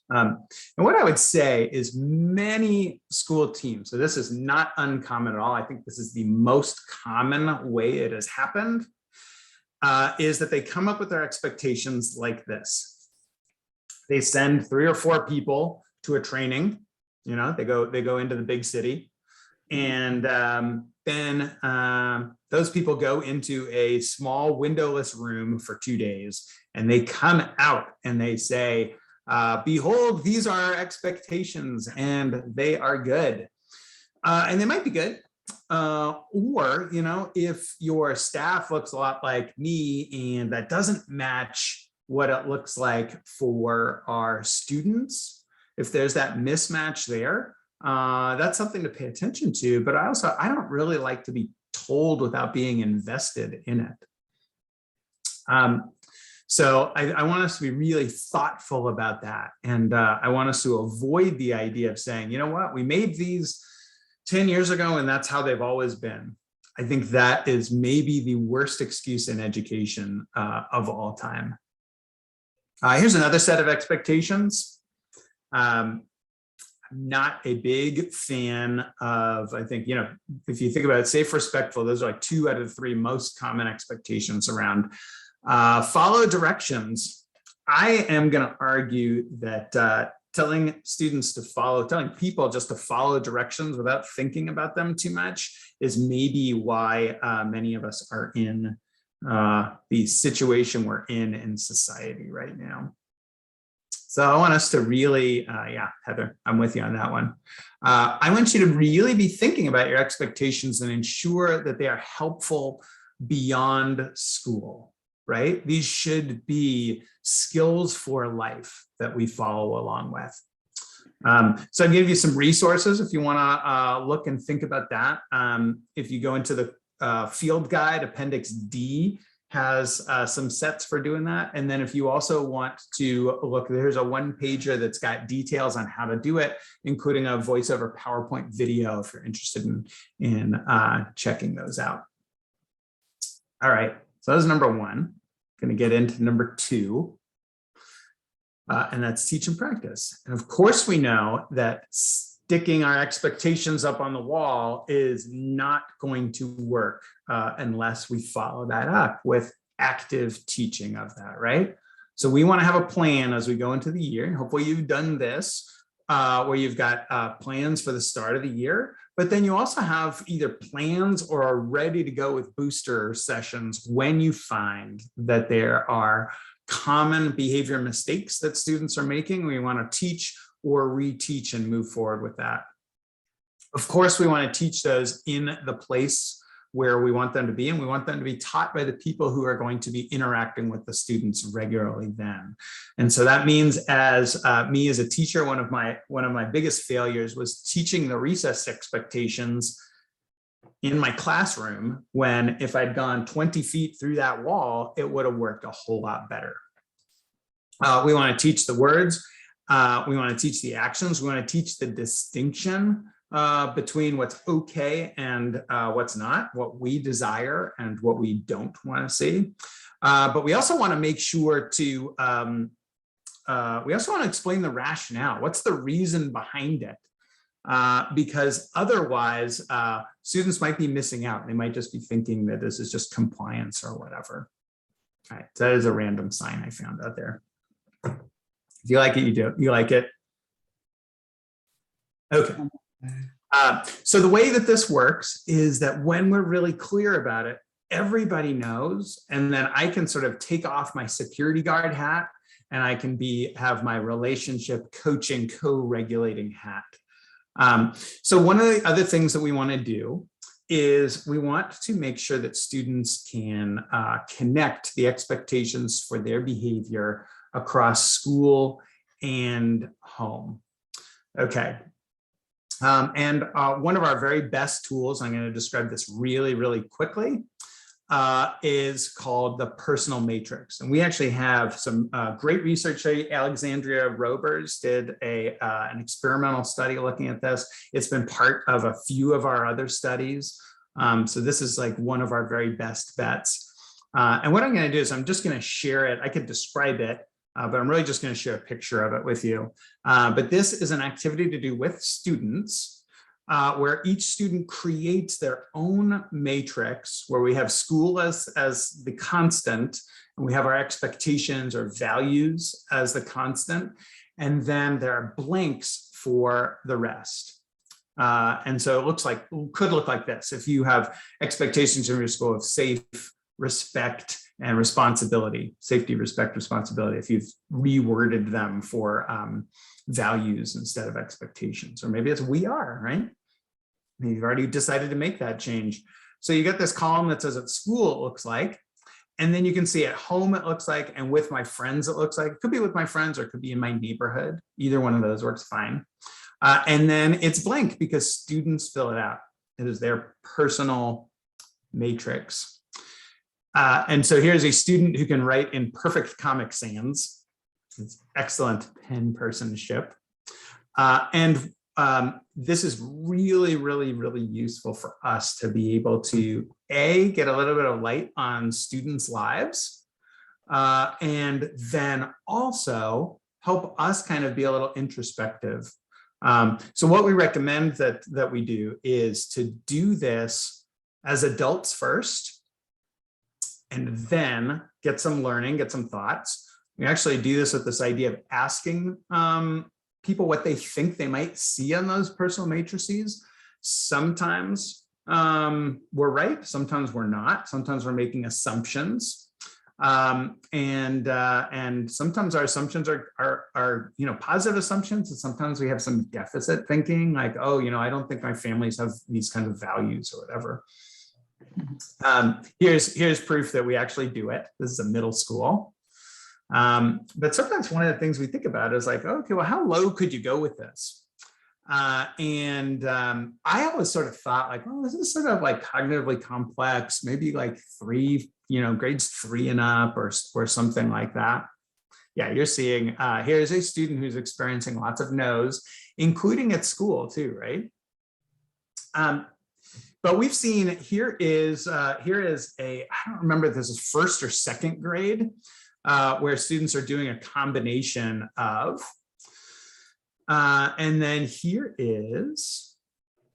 And what I would say is many school teams, so this is not uncommon at all, I think this is the most common way it has happened, is that they come up with their expectations like this. They send 3 or 4 people to a training. They go into the big city, and then those people go into a small windowless room for 2 days, and they come out and they say, behold, these are our expectations, and they are good. And they might be good. Or, if your staff looks a lot like me and that doesn't match what it looks like for our students. If there's that mismatch there, that's something to pay attention to. But I don't really like to be told without being invested in it. So I want us to be really thoughtful about that. And I want us to avoid the idea of saying, you know what, we made these 10 years ago and that's how they've always been. I think that is maybe the worst excuse in education of all time. Here's another set of expectations. I'm not a big fan of, I think, if you think about it, safe, respectful, those are like 2 out of the 3 most common expectations around. Follow directions. I am going to argue that telling students to follow, telling people just to follow directions without thinking about them too much is maybe why many of us are in the situation we're in society right now. So I want us to really, yeah, Heather, I'm with you on that one. I want you to really be thinking about your expectations and ensure that they are helpful beyond school, right? These should be skills for life that we follow along with. So I'll give you some resources if you want to look and think about that. If you go into the field guide, Appendix D has some sets for doing that. And then if you also want to look, there's a 1-pager that's got details on how to do it, including a voiceover PowerPoint video if you're interested in checking those out. All right, so that was number 1. Going to get into number 2. And that's teach and practice. And of course, we know that sticking our expectations up on the wall is not going to work unless we follow that up with active teaching of that, right? So we want to have a plan as we go into the year. And hopefully you've done this where you've got plans for the start of the year, but then you also have either plans or are ready to go with booster sessions when you find that there are common behavior mistakes that students are making. We want to teach or reteach and move forward with that. Of course, we want to teach those in the place where we want them to be, and we want them to be taught by the people who are going to be interacting with the students regularly then. And so that means as me as a teacher, one of my biggest failures was teaching the recess expectations in my classroom, when if I'd gone 20 feet through that wall, it would have worked a whole lot better. We want to teach the words. We want to teach the actions. We want to teach the distinction between what's okay and what's not, what we desire and what we don't want to see. But we also want to make sure to, we also want to explain the rationale. What's the reason behind it? Because otherwise, students might be missing out. They might just be thinking that this is just compliance or whatever. All right, so that is a random sign I found out there. If you like it, you do. You like it? Okay. So the way that this works is that when we're really clear about it, everybody knows, and then I can sort of take off my security guard hat and I can have my relationship coaching, co-regulating hat. So one of the other things that we want to do is we want to make sure that students can connect the expectations for their behavior across school and home. Okay. And one of our very best tools, I'm going to describe this really, really quickly, is called the personal matrix. And we actually have some great research. Alexandria Robers did an experimental study looking at this. It's been part of a few of our other studies. So this is like one of our very best bets. And what I'm going to do is I'm just going to share it. I could describe it, but I'm really just going to share a picture of it with you. But this is an activity to do with students, where each student creates their own matrix, where we have school as the constant, and we have our expectations or values as the constant, and then there are blanks for the rest. And so it could look like this. If you have expectations in your school of safe, respect, and responsibility, safety, respect, responsibility, if you've reworded them for values instead of expectations, or maybe it's we are, right? You've already decided to make that change. So you get this column that says at school it looks like, And then you can see at home it looks like, and with my friends it looks like. It could be with my friends or it could be in my neighborhood. Either one of those works fine. And then it's blank because students fill it out. It is their personal matrix. And so here's a student who can write in perfect Comic Sans. It's excellent pen personship. This is really, really, really useful for us to be able to get a little bit of light on students' lives, and then also help us kind of be a little introspective. So what we recommend that we do is to do this as adults first, and then get some learning, get some thoughts. We actually do this with this idea of asking people what they think they might see on those personal matrices. Sometimes we're right, sometimes we're not. Sometimes we're making assumptions, and sometimes our assumptions are positive assumptions, and sometimes we have some deficit thinking, like, oh, I don't think my families have these kinds of values or whatever. Here's proof that we actually do it. This is a middle school. But sometimes one of the things we think about is like, okay, well, how low could you go with this? I always sort of thought like, well, this is sort of like cognitively complex, maybe like grades 3 and up or something like that. Yeah, you're seeing, here's a student who's experiencing lots of no's, including at school too, right? But we've seen, here is I don't remember if this is first or second grade, where students are doing a combination of, and then here is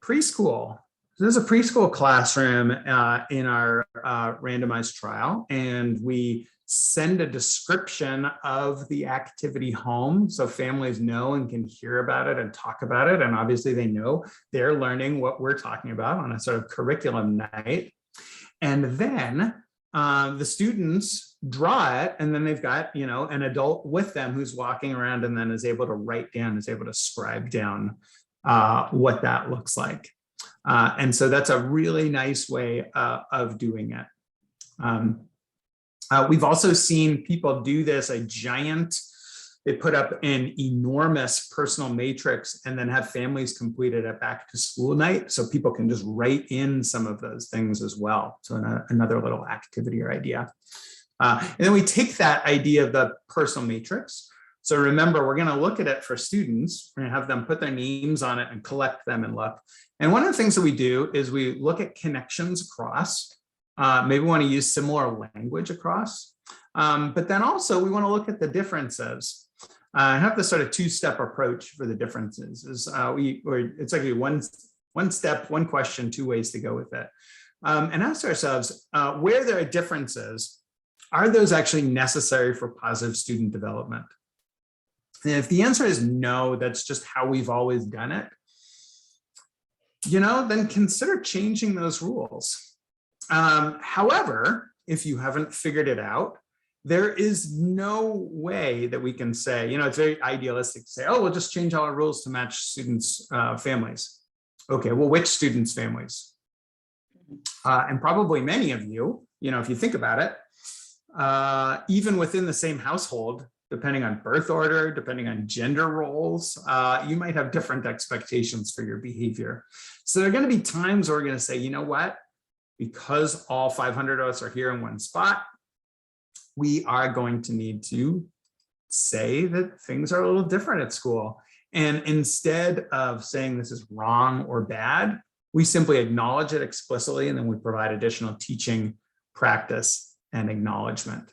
preschool. So this is a preschool classroom in our randomized trial, and we send a description of the activity home so families know and can hear about it and talk about it. And obviously they know they're learning what we're talking about on a sort of curriculum night. And then the students draw it, and then they've got, an adult with them who's walking around and then is able to write down, is able to scribe down what that looks like. And so that's a really nice way of doing it. We've also seen people do this, they put up an enormous personal matrix and then have families complete it at back to school night. So people can just write in some of those things as well. So another little activity or idea. And then we take that idea of the personal matrix. So remember, we're going to look at it for students. We're going to have them put their names on it and collect them and look. And one of the things that we do is we look at connections across. Maybe we want to use similar language across. But then also we want to look at the differences. Have this sort of two-step approach for the differences. It's actually one step, one question, two ways to go with it. And ask ourselves, where there are differences, are those actually necessary for positive student development? And if the answer is no, that's just how we've always done it, then consider changing those rules. However, if you haven't figured it out, there is no way that we can say, it's very idealistic to say, oh, we'll just change all our rules to match students' families. Okay, well, which students' families? And probably many of you, if you think about it, even within the same household, depending on birth order, depending on gender roles, you might have different expectations for your behavior. So there are going to be times where we're going to say, you know what? Because all 500 of us are here in one spot, we are going to need to say that things are a little different at school. And instead of saying this is wrong or bad, we simply acknowledge it explicitly, and then we provide additional teaching, practice, and acknowledgement.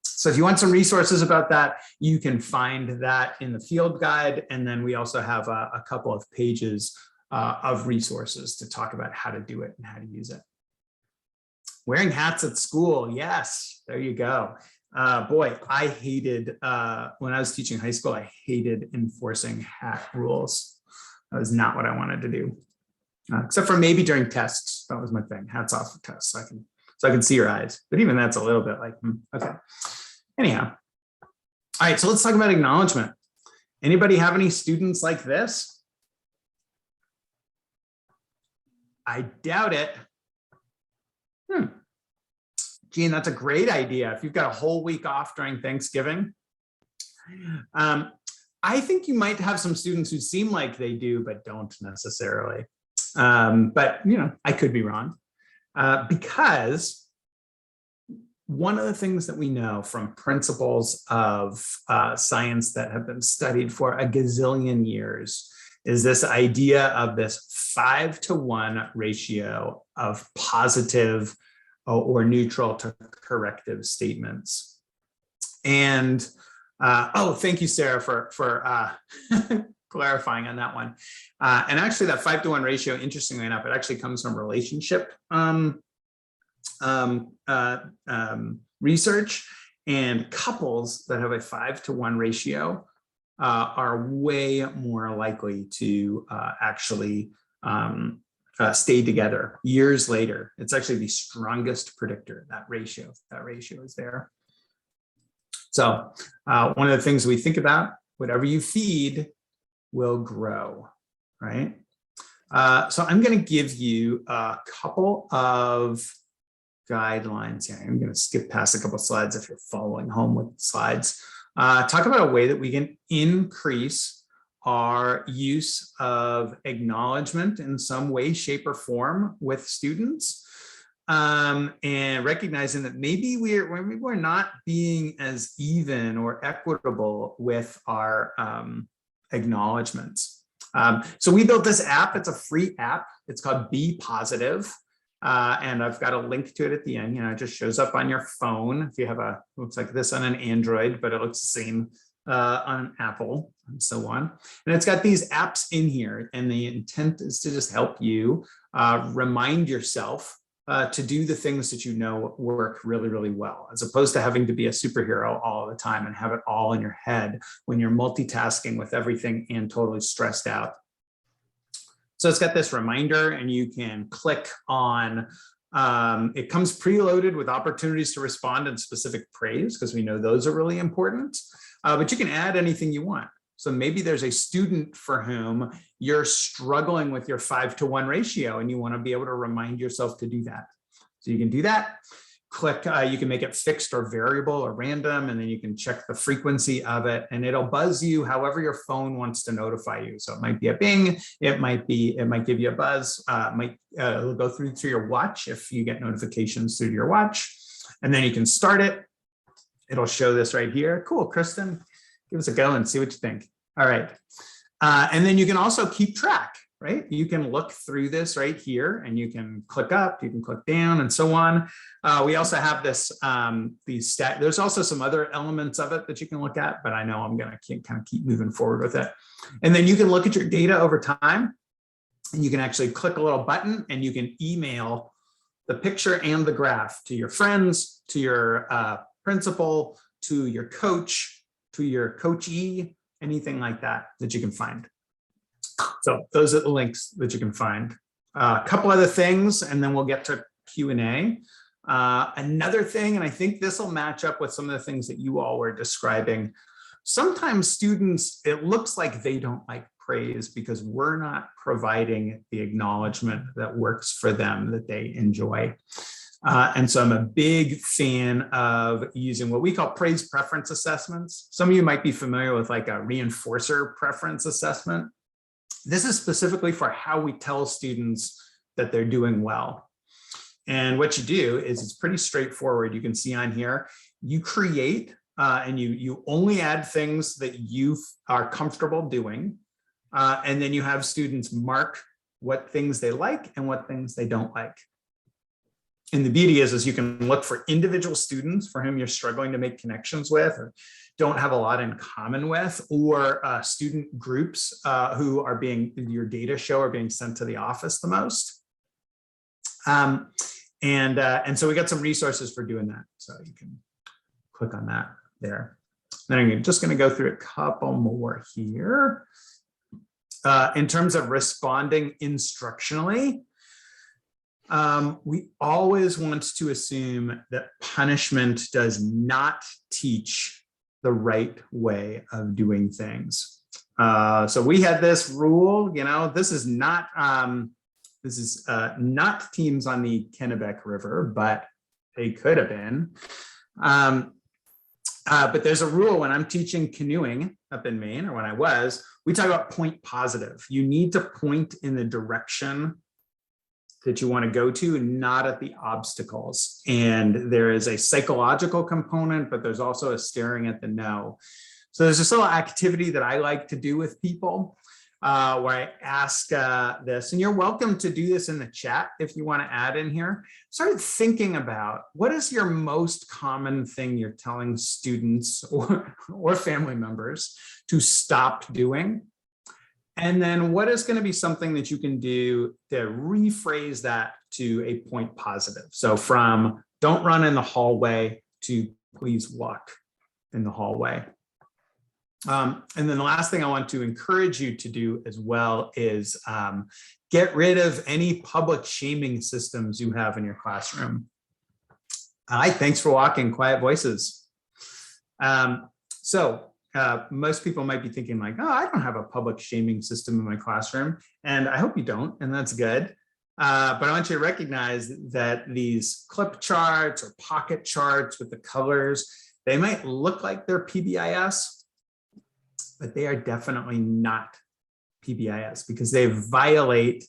So if you want some resources about that, you can find that in the field guide. And then we also have a couple of pages of resources to talk about how to do it and how to use it. Wearing hats at school. Yes, there you go. Boy, I hated, when I was teaching high school, I hated enforcing hat rules. That was not what I wanted to do. Except for maybe during tests. That was my thing. Hats off for tests. So I can see your eyes. But even that's a little bit like, okay. Anyhow. All right, so let's talk about acknowledgement. Anybody have any students like this? I doubt it. Gene, that's a great idea. If you've got a whole week off during Thanksgiving, I think you might have some students who seem like they do, but don't necessarily. But, I could be wrong because one of the things that we know from principles of science that have been studied for a gazillion years is this idea of this 5-to-1 ratio of positive or neutral to corrective statements. And thank you, Sarah, for clarifying on that one. And actually that 5-to-1 ratio, interestingly enough, it actually comes from relationship research, and couples that have a 5-to-1 ratio are way more likely to actually stay together years later. It's actually the strongest predictor, that ratio. That ratio is there. So one of the things we think about, whatever you feed will grow, right? So I'm going to give you a couple of guidelines here. I'm going to skip past a couple of slides if you're following home with the slides. Talk about a way that we can increase our use of acknowledgement in some way, shape, or form with students. And recognizing that maybe we're not being as even or equitable with our acknowledgements. So we built this app. It's a free app. It's called Be Positive. And I've got a link to it at the end. It just shows up on your phone. If you have looks like this on an Android, but it looks the same on an Apple and so on. And it's got these apps in here. And the intent is to just help you remind yourself to do the things that you know work really, really well, as opposed to having to be a superhero all the time and have it all in your head when you're multitasking with everything and totally stressed out. So it's got this reminder, and you can click on, it comes preloaded with opportunities to respond in specific praise, because we know those are really important, but you can add anything you want. So maybe there's a student for whom you're struggling with your 5-to-1 ratio and you want to be able to remind yourself to do that. So you can do that. Click, you can make it fixed or variable or random, and then you can check the frequency of it, and it'll buzz you however your phone wants to notify you. So it might be a bing, it might give you a buzz, it'll go through to your watch if you get notifications through your watch, and then you can start it. It'll show this right here. Cool, Kristen, give us a go and see what you think. All right, and then you can also keep track. Right? You can look through this right here, and you can click up, you can click down, and so on. We also have this, there's also some other elements of it that you can look at, but I know I'm going to kind of keep moving forward with it. And then you can look at your data over time, and you can actually click a little button, and you can email the picture and the graph to your friends, to your principal, to your coach, to your coachee, anything like that you can find. So those are the links that you can find. A couple other things, and then we'll get to Q&A. Another thing, and I think this will match up with some of the things that you all were describing. Sometimes students, it looks like they don't like praise because we're not providing the acknowledgement that works for them, that they enjoy. And so I'm a big fan of using what we call praise preference assessments. Some of you might be familiar with like a reinforcer preference assessment. This is specifically for how we tell students that they're doing well. And what you do is it's pretty straightforward. You can see on here, you create and you only add things that you are comfortable doing. And then you have students mark what things they like and what things they don't like. And the beauty is you can look for individual students for whom you're struggling to make connections with or don't have a lot in common with, or student groups who are your data show are being sent to the office the most. And so we got some resources for doing that. So you can click on that there. Then I'm just going to go through a couple more here. In terms of responding instructionally, we always want to assume that punishment does not teach the right way of doing things. So we had this rule, this is not teams on the Kennebec River, but they could have been. But there's a rule when I'm teaching canoeing up in Maine, or when I was, we talk about point positive. You need to point in the direction that you want to go to, not at the obstacles. And there is a psychological component, but there's also a staring at the no. So there's this little activity that I like to do with people where I ask this, and you're welcome to do this in the chat if you want to add in here. Start thinking about what is your most common thing you're telling students or family members to stop doing. And then what is going to be something that you can do to rephrase that to a point positive? So from don't run in the hallway to please walk in the hallway. And then the last thing I want to encourage you to do as well is get rid of any public shaming systems you have in your classroom. Hi, thanks for walking, quiet voices. Most people might be thinking like, oh, I don't have a public shaming system in my classroom. And I hope you don't, and that's good. But I want you to recognize that these clip charts or pocket charts with the colors, they might look like they're PBIS, but they are definitely not PBIS because they violate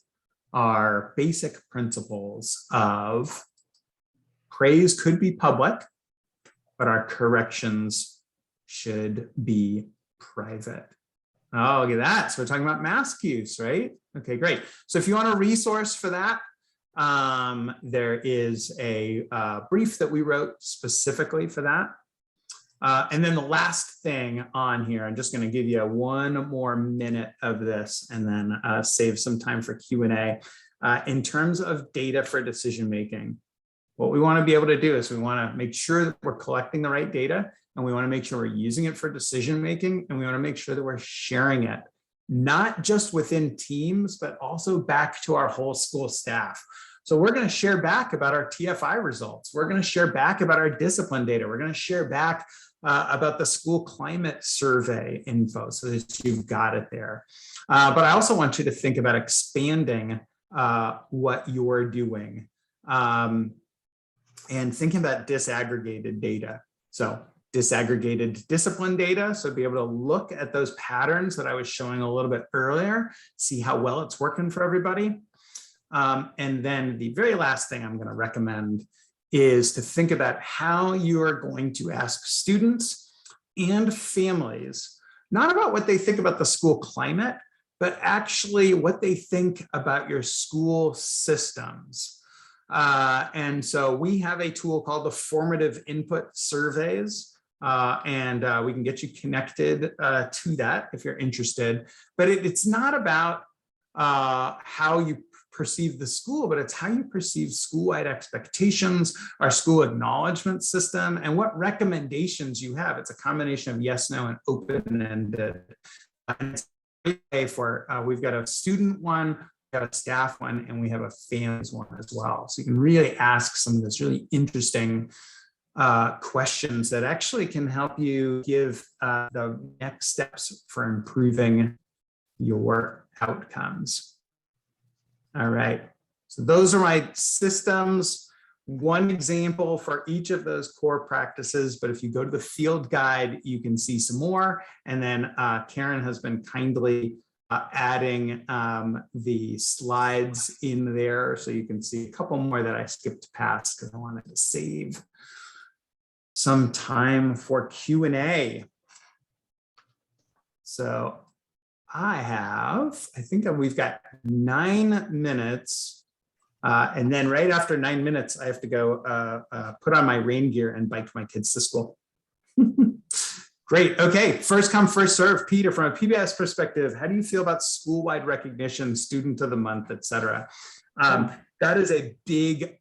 our basic principles of praise could be public, but our corrections should be private. Oh, look at that. So we're talking about mask use, right? Okay, great. So if you want a resource for that, there is a brief that we wrote specifically for that. And then the last thing on here, I'm just going to give you one more minute of this and then save some time for Q&A. In terms of data for decision making, what we want to be able to do is we want to make sure that we're collecting the right data, and we want to make sure we're using it for decision making, and we want to make sure that we're sharing it, not just within teams, but also back to our whole school staff. So we're going to share back about our TFI results. We're going to share back about our discipline data. We're going to share back about the school climate survey info so that you've got it there. But I also want you to think about expanding what you're doing and thinking about disaggregated data. So disaggregated discipline data, so be able to look at those patterns that I was showing a little bit earlier, see how well it's working for everybody. And then the very last thing I'm going to recommend is to think about how you are going to ask students and families, not about what they think about the school climate, but actually what they think about your school systems. And so we have a tool called the Formative Input Surveys, and we can get you connected to that if you're interested. But it's not about how you perceive the school, but it's how you perceive school-wide expectations, our school acknowledgement system, and what recommendations you have. It's a combination of yes, no, and open-ended. We've got a student one, we've got a staff one, and we have a families one as well. So you can really ask some of this really interesting questions that actually can help you give the next steps for improving your outcomes. All right, so those are my systems. One example for each of those core practices, but if you go to the field guide, you can see some more. And then Karen has been kindly adding the slides in there, so you can see a couple more that I skipped past because I wanted to save some time for Q&A. So I think we've got 9 minutes. And then right after 9 minutes, I have to go put on my rain gear and bike my kids to school. Great. Okay. First come, first serve. Peter, from a PBIS perspective, how do you feel about school-wide recognition, student of the month, et cetera? That is a big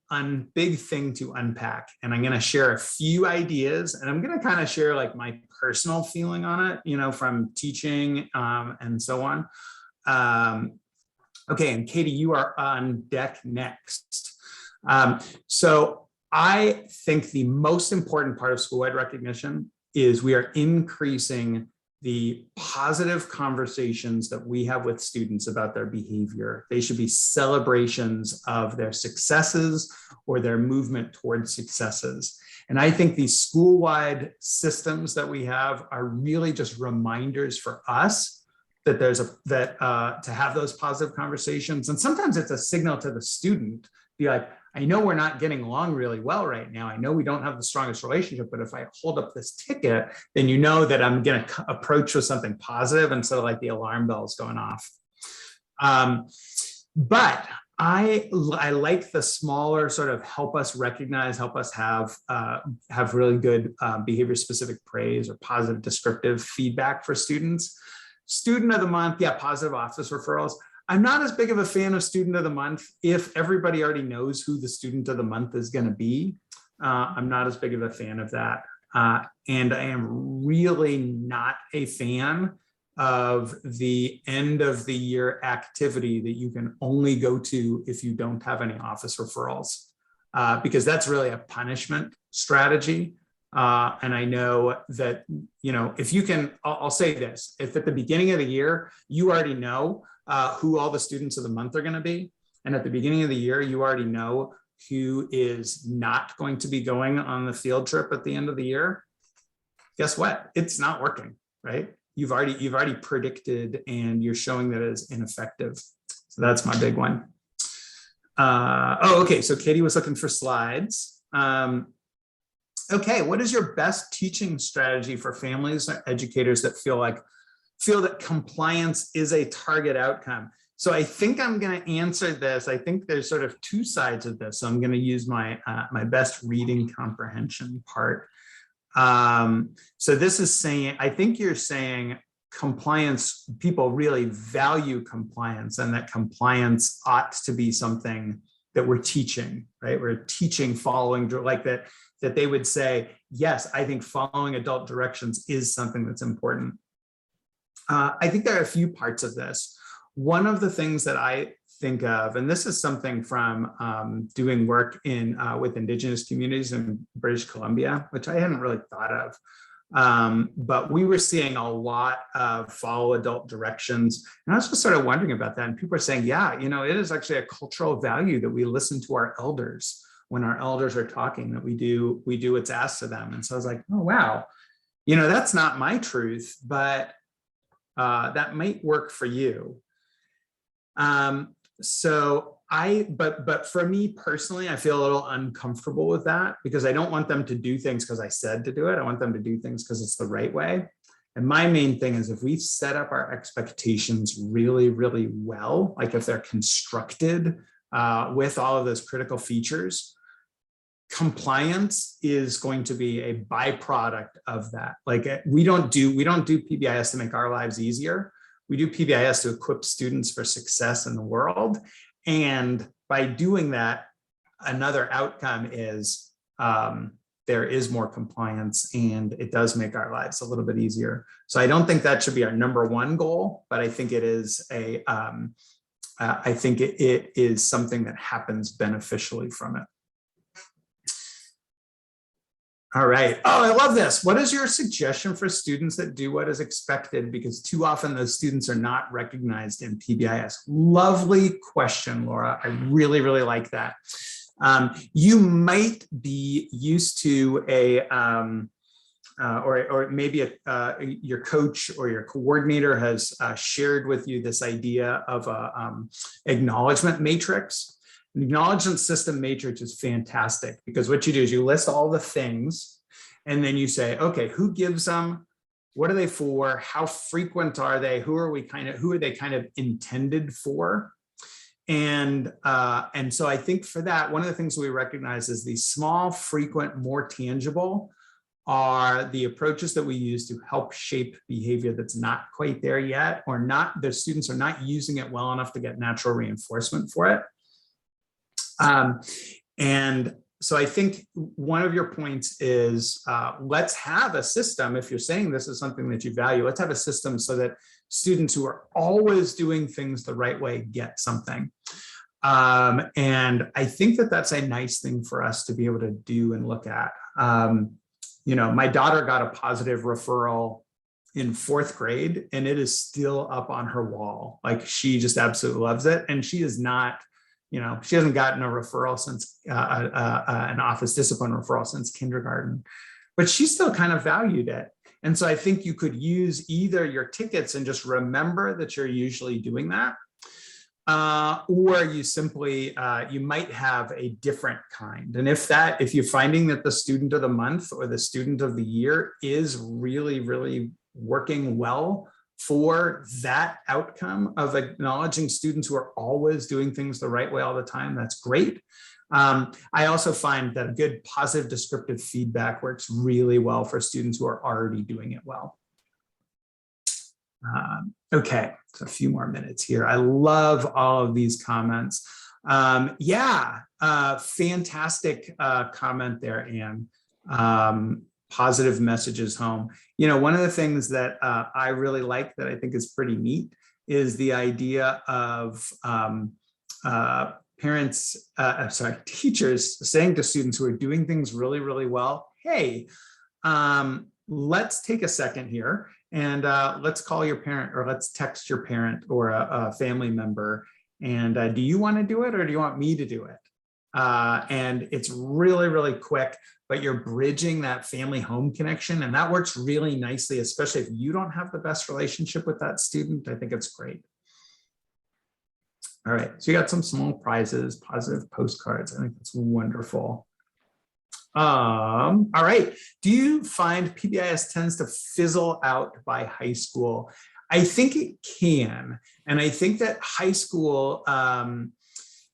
thing to unpack. And I'm going to share a few ideas, and I'm going to kind of share like my personal feeling on it, you know, from teaching and so on. Okay. And Katie, you are on deck next. So I think the most important part of school-wide recognition is we are increasing the positive conversations that we have with students about their behavior. They should be celebrations of their successes or their movement towards successes. And I think these school-wide systems that we have are really just reminders for us that to have those positive conversations. And sometimes it's a signal to the student, be like, I know we're not getting along really well right now. I know we don't have the strongest relationship, but if I hold up this ticket, then you know that I'm going to approach with something positive instead of like the alarm bells going off. But I like the smaller sort of help us recognize, help us have really good behavior specific praise or positive descriptive feedback for students. Student of the month, yeah, positive office referrals. I'm not as big of a fan of student of the month if everybody already knows who the student of the month is going to be. I'm not as big of a fan of that. And I am really not a fan of the end of the year activity that you can only go to if you don't have any office referrals, because that's really a punishment strategy. And I know that, you know, if you can, I'll say this, if at the beginning of the year, you already know who all the students of the month are going to be. And at the beginning of the year, you already know who is not going to be going on the field trip at the end of the year. Guess what? It's not working, right? You've already predicted and you're showing that it is ineffective. So that's my big one. Okay. So Katie was looking for slides. Okay. What is your best teaching strategy for families or educators that feel that compliance is a target outcome? So I think I'm going to answer this. I think there's sort of two sides of this. So I'm going to use my my best reading comprehension part. So this is saying, I think you're saying compliance, people really value compliance and that compliance ought to be something that we're teaching, right? We're teaching following like that they would say, yes, I think following adult directions is something that's important. I think there are a few parts of this. One of the things that I think of, and this is something from doing work in with Indigenous communities in British Columbia, which I hadn't really thought of, but we were seeing a lot of follow adult directions. And I was just sort of wondering about that. And people are saying, yeah, you know, it is actually a cultural value that we listen to our elders when our elders are talking, that we do what's asked of them. And so I was like, oh, wow, you know, that's not my truth, but that might work for you. But for me personally, I feel a little uncomfortable with that because I don't want them to do things because I said to do it. I want them to do things because it's the right way. And my main thing is if we set up our expectations really, really well, like if they're constructed with all of those critical features, compliance is going to be a byproduct of that. Like we don't do PBIS to make our lives easier. We do PBIS to equip students for success in the world. And by doing that, another outcome is there is more compliance and it does make our lives a little bit easier. So I don't think that should be our number one goal, but I think it is I think it is something that happens beneficially from it. All right. Oh, I love this. What is your suggestion for students that do what is expected? Because too often those students are not recognized in PBIS. Lovely question, Laura. I really, really like that. You might be used to or maybe your coach or your coordinator has shared with you this idea of a acknowledgement matrix. An acknowledgement system matrix is fantastic because what you do is you list all the things and then you say, okay, who gives them? What are they for? How frequent are they? Who are they kind of intended for? And so I think for that, one of the things we recognize is these small, frequent, more tangible are the approaches that we use to help shape behavior that's not quite there yet, or not, the students are not using it well enough to get natural reinforcement for it. And so I think one of your points is let's have a system, if you're saying this is something that you value, let's have a system so that students who are always doing things the right way get something. And I think that that's a nice thing for us to be able to do and look at. You know, my daughter got a positive referral in 4th grade, and it is still up on her wall. Like, she just absolutely loves it. And she is not, she hasn't gotten a referral since an office discipline referral since kindergarten, but she still kind of valued it. And so I think you could use either your tickets and just remember that you're usually doing that, or you simply, you might have a different kind. And if you're finding that the student of the month or the student of the year is really, really working well for that outcome of acknowledging students who are always doing things the right way all the time, that's great. I also find that good positive descriptive feedback works really well for students who are already doing it well. Okay, so a few more minutes here. I love all of these comments. Fantastic comment there, Anne. Positive messages home. One of the things that I really like that I think is pretty neat is the idea of teachers saying to students who are doing things really, really well, hey, let's take a second here and let's call your parent, or let's text your parent or a family member. And do you want to do it, or do you want me to do it? And it's really, really quick, but you're bridging that family home connection. And that works really nicely, especially if you don't have the best relationship with that student. I think it's great. All right, so you got some small prizes, positive postcards. I think that's wonderful. All right, do you find PBIS tends to fizzle out by high school? I think it can. And I think that high school,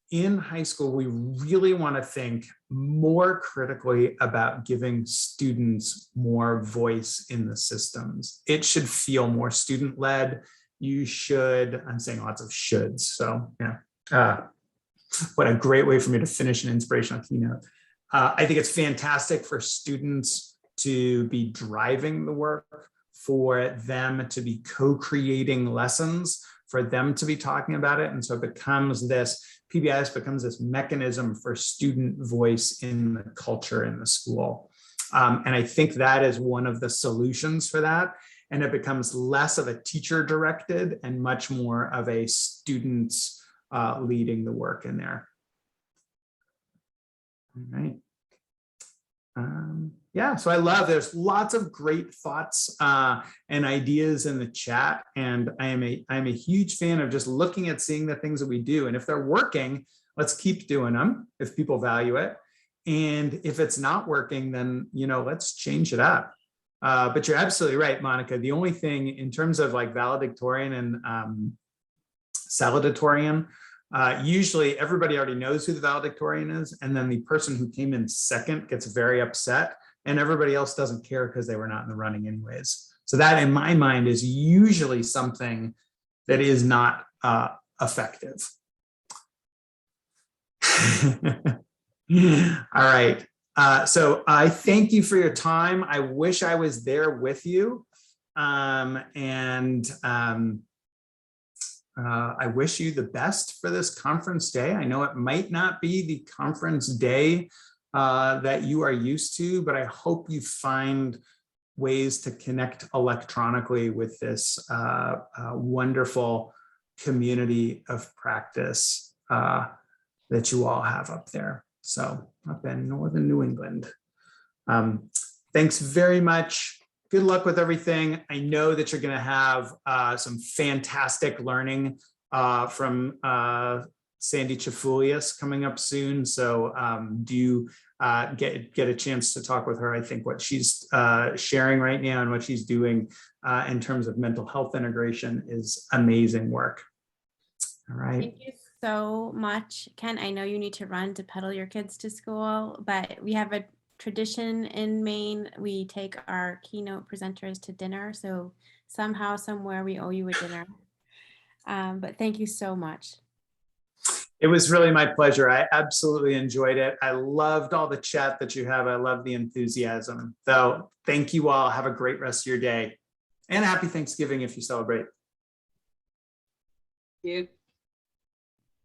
in high school, we really want to think more critically about giving students more voice in the systems. It should feel more student-led. You should, I'm saying lots of shoulds, so yeah. What a great way for me to finish an inspirational keynote. I think it's fantastic for students to be driving the work, for them to be co-creating lessons, for them to be talking about it. And so it becomes this, PBIS becomes this mechanism for student voice in the culture in the school. And I think that is one of the solutions for that. And it becomes less of a teacher directed and much more of a students leading the work in there. All right. Yeah, so there's lots of great thoughts and ideas in the chat. And I'm a huge fan of just looking at seeing the things that we do. And if they're working, let's keep doing them if people value it. And if it's not working, then, let's change it up. But you're absolutely right, Monica. The only thing in terms of like valedictorian and salutatorian, usually everybody already knows who the valedictorian is, and then the person who came in second gets very upset, and everybody else doesn't care because they were not in the running anyways. So that, in my mind, is usually something that is not effective. All right. So I thank you for your time. I wish I was there with you. I wish you the best for this conference day. I know it might not be the conference day that you are used to, but I hope you find ways to connect electronically with this wonderful community of practice that you all have up there. So up in Northern New England. Thanks very much. Good luck with everything. I know that you're going to have some fantastic learning from Sandy Chafulias coming up soon. So do get a chance to talk with her. I think what she's sharing right now and what she's doing in terms of mental health integration is amazing work. All right. Thank you so much, Ken. I know you need to run to pedal your kids to school, but we have a tradition in Maine. We take our keynote presenters to dinner. So somehow, somewhere, we owe you a dinner. But thank you so much. It was really my pleasure. I absolutely enjoyed it. I loved all the chat that you have. I love the enthusiasm. So thank you all. Have a great rest of your day. And happy Thanksgiving if you celebrate. Thank you.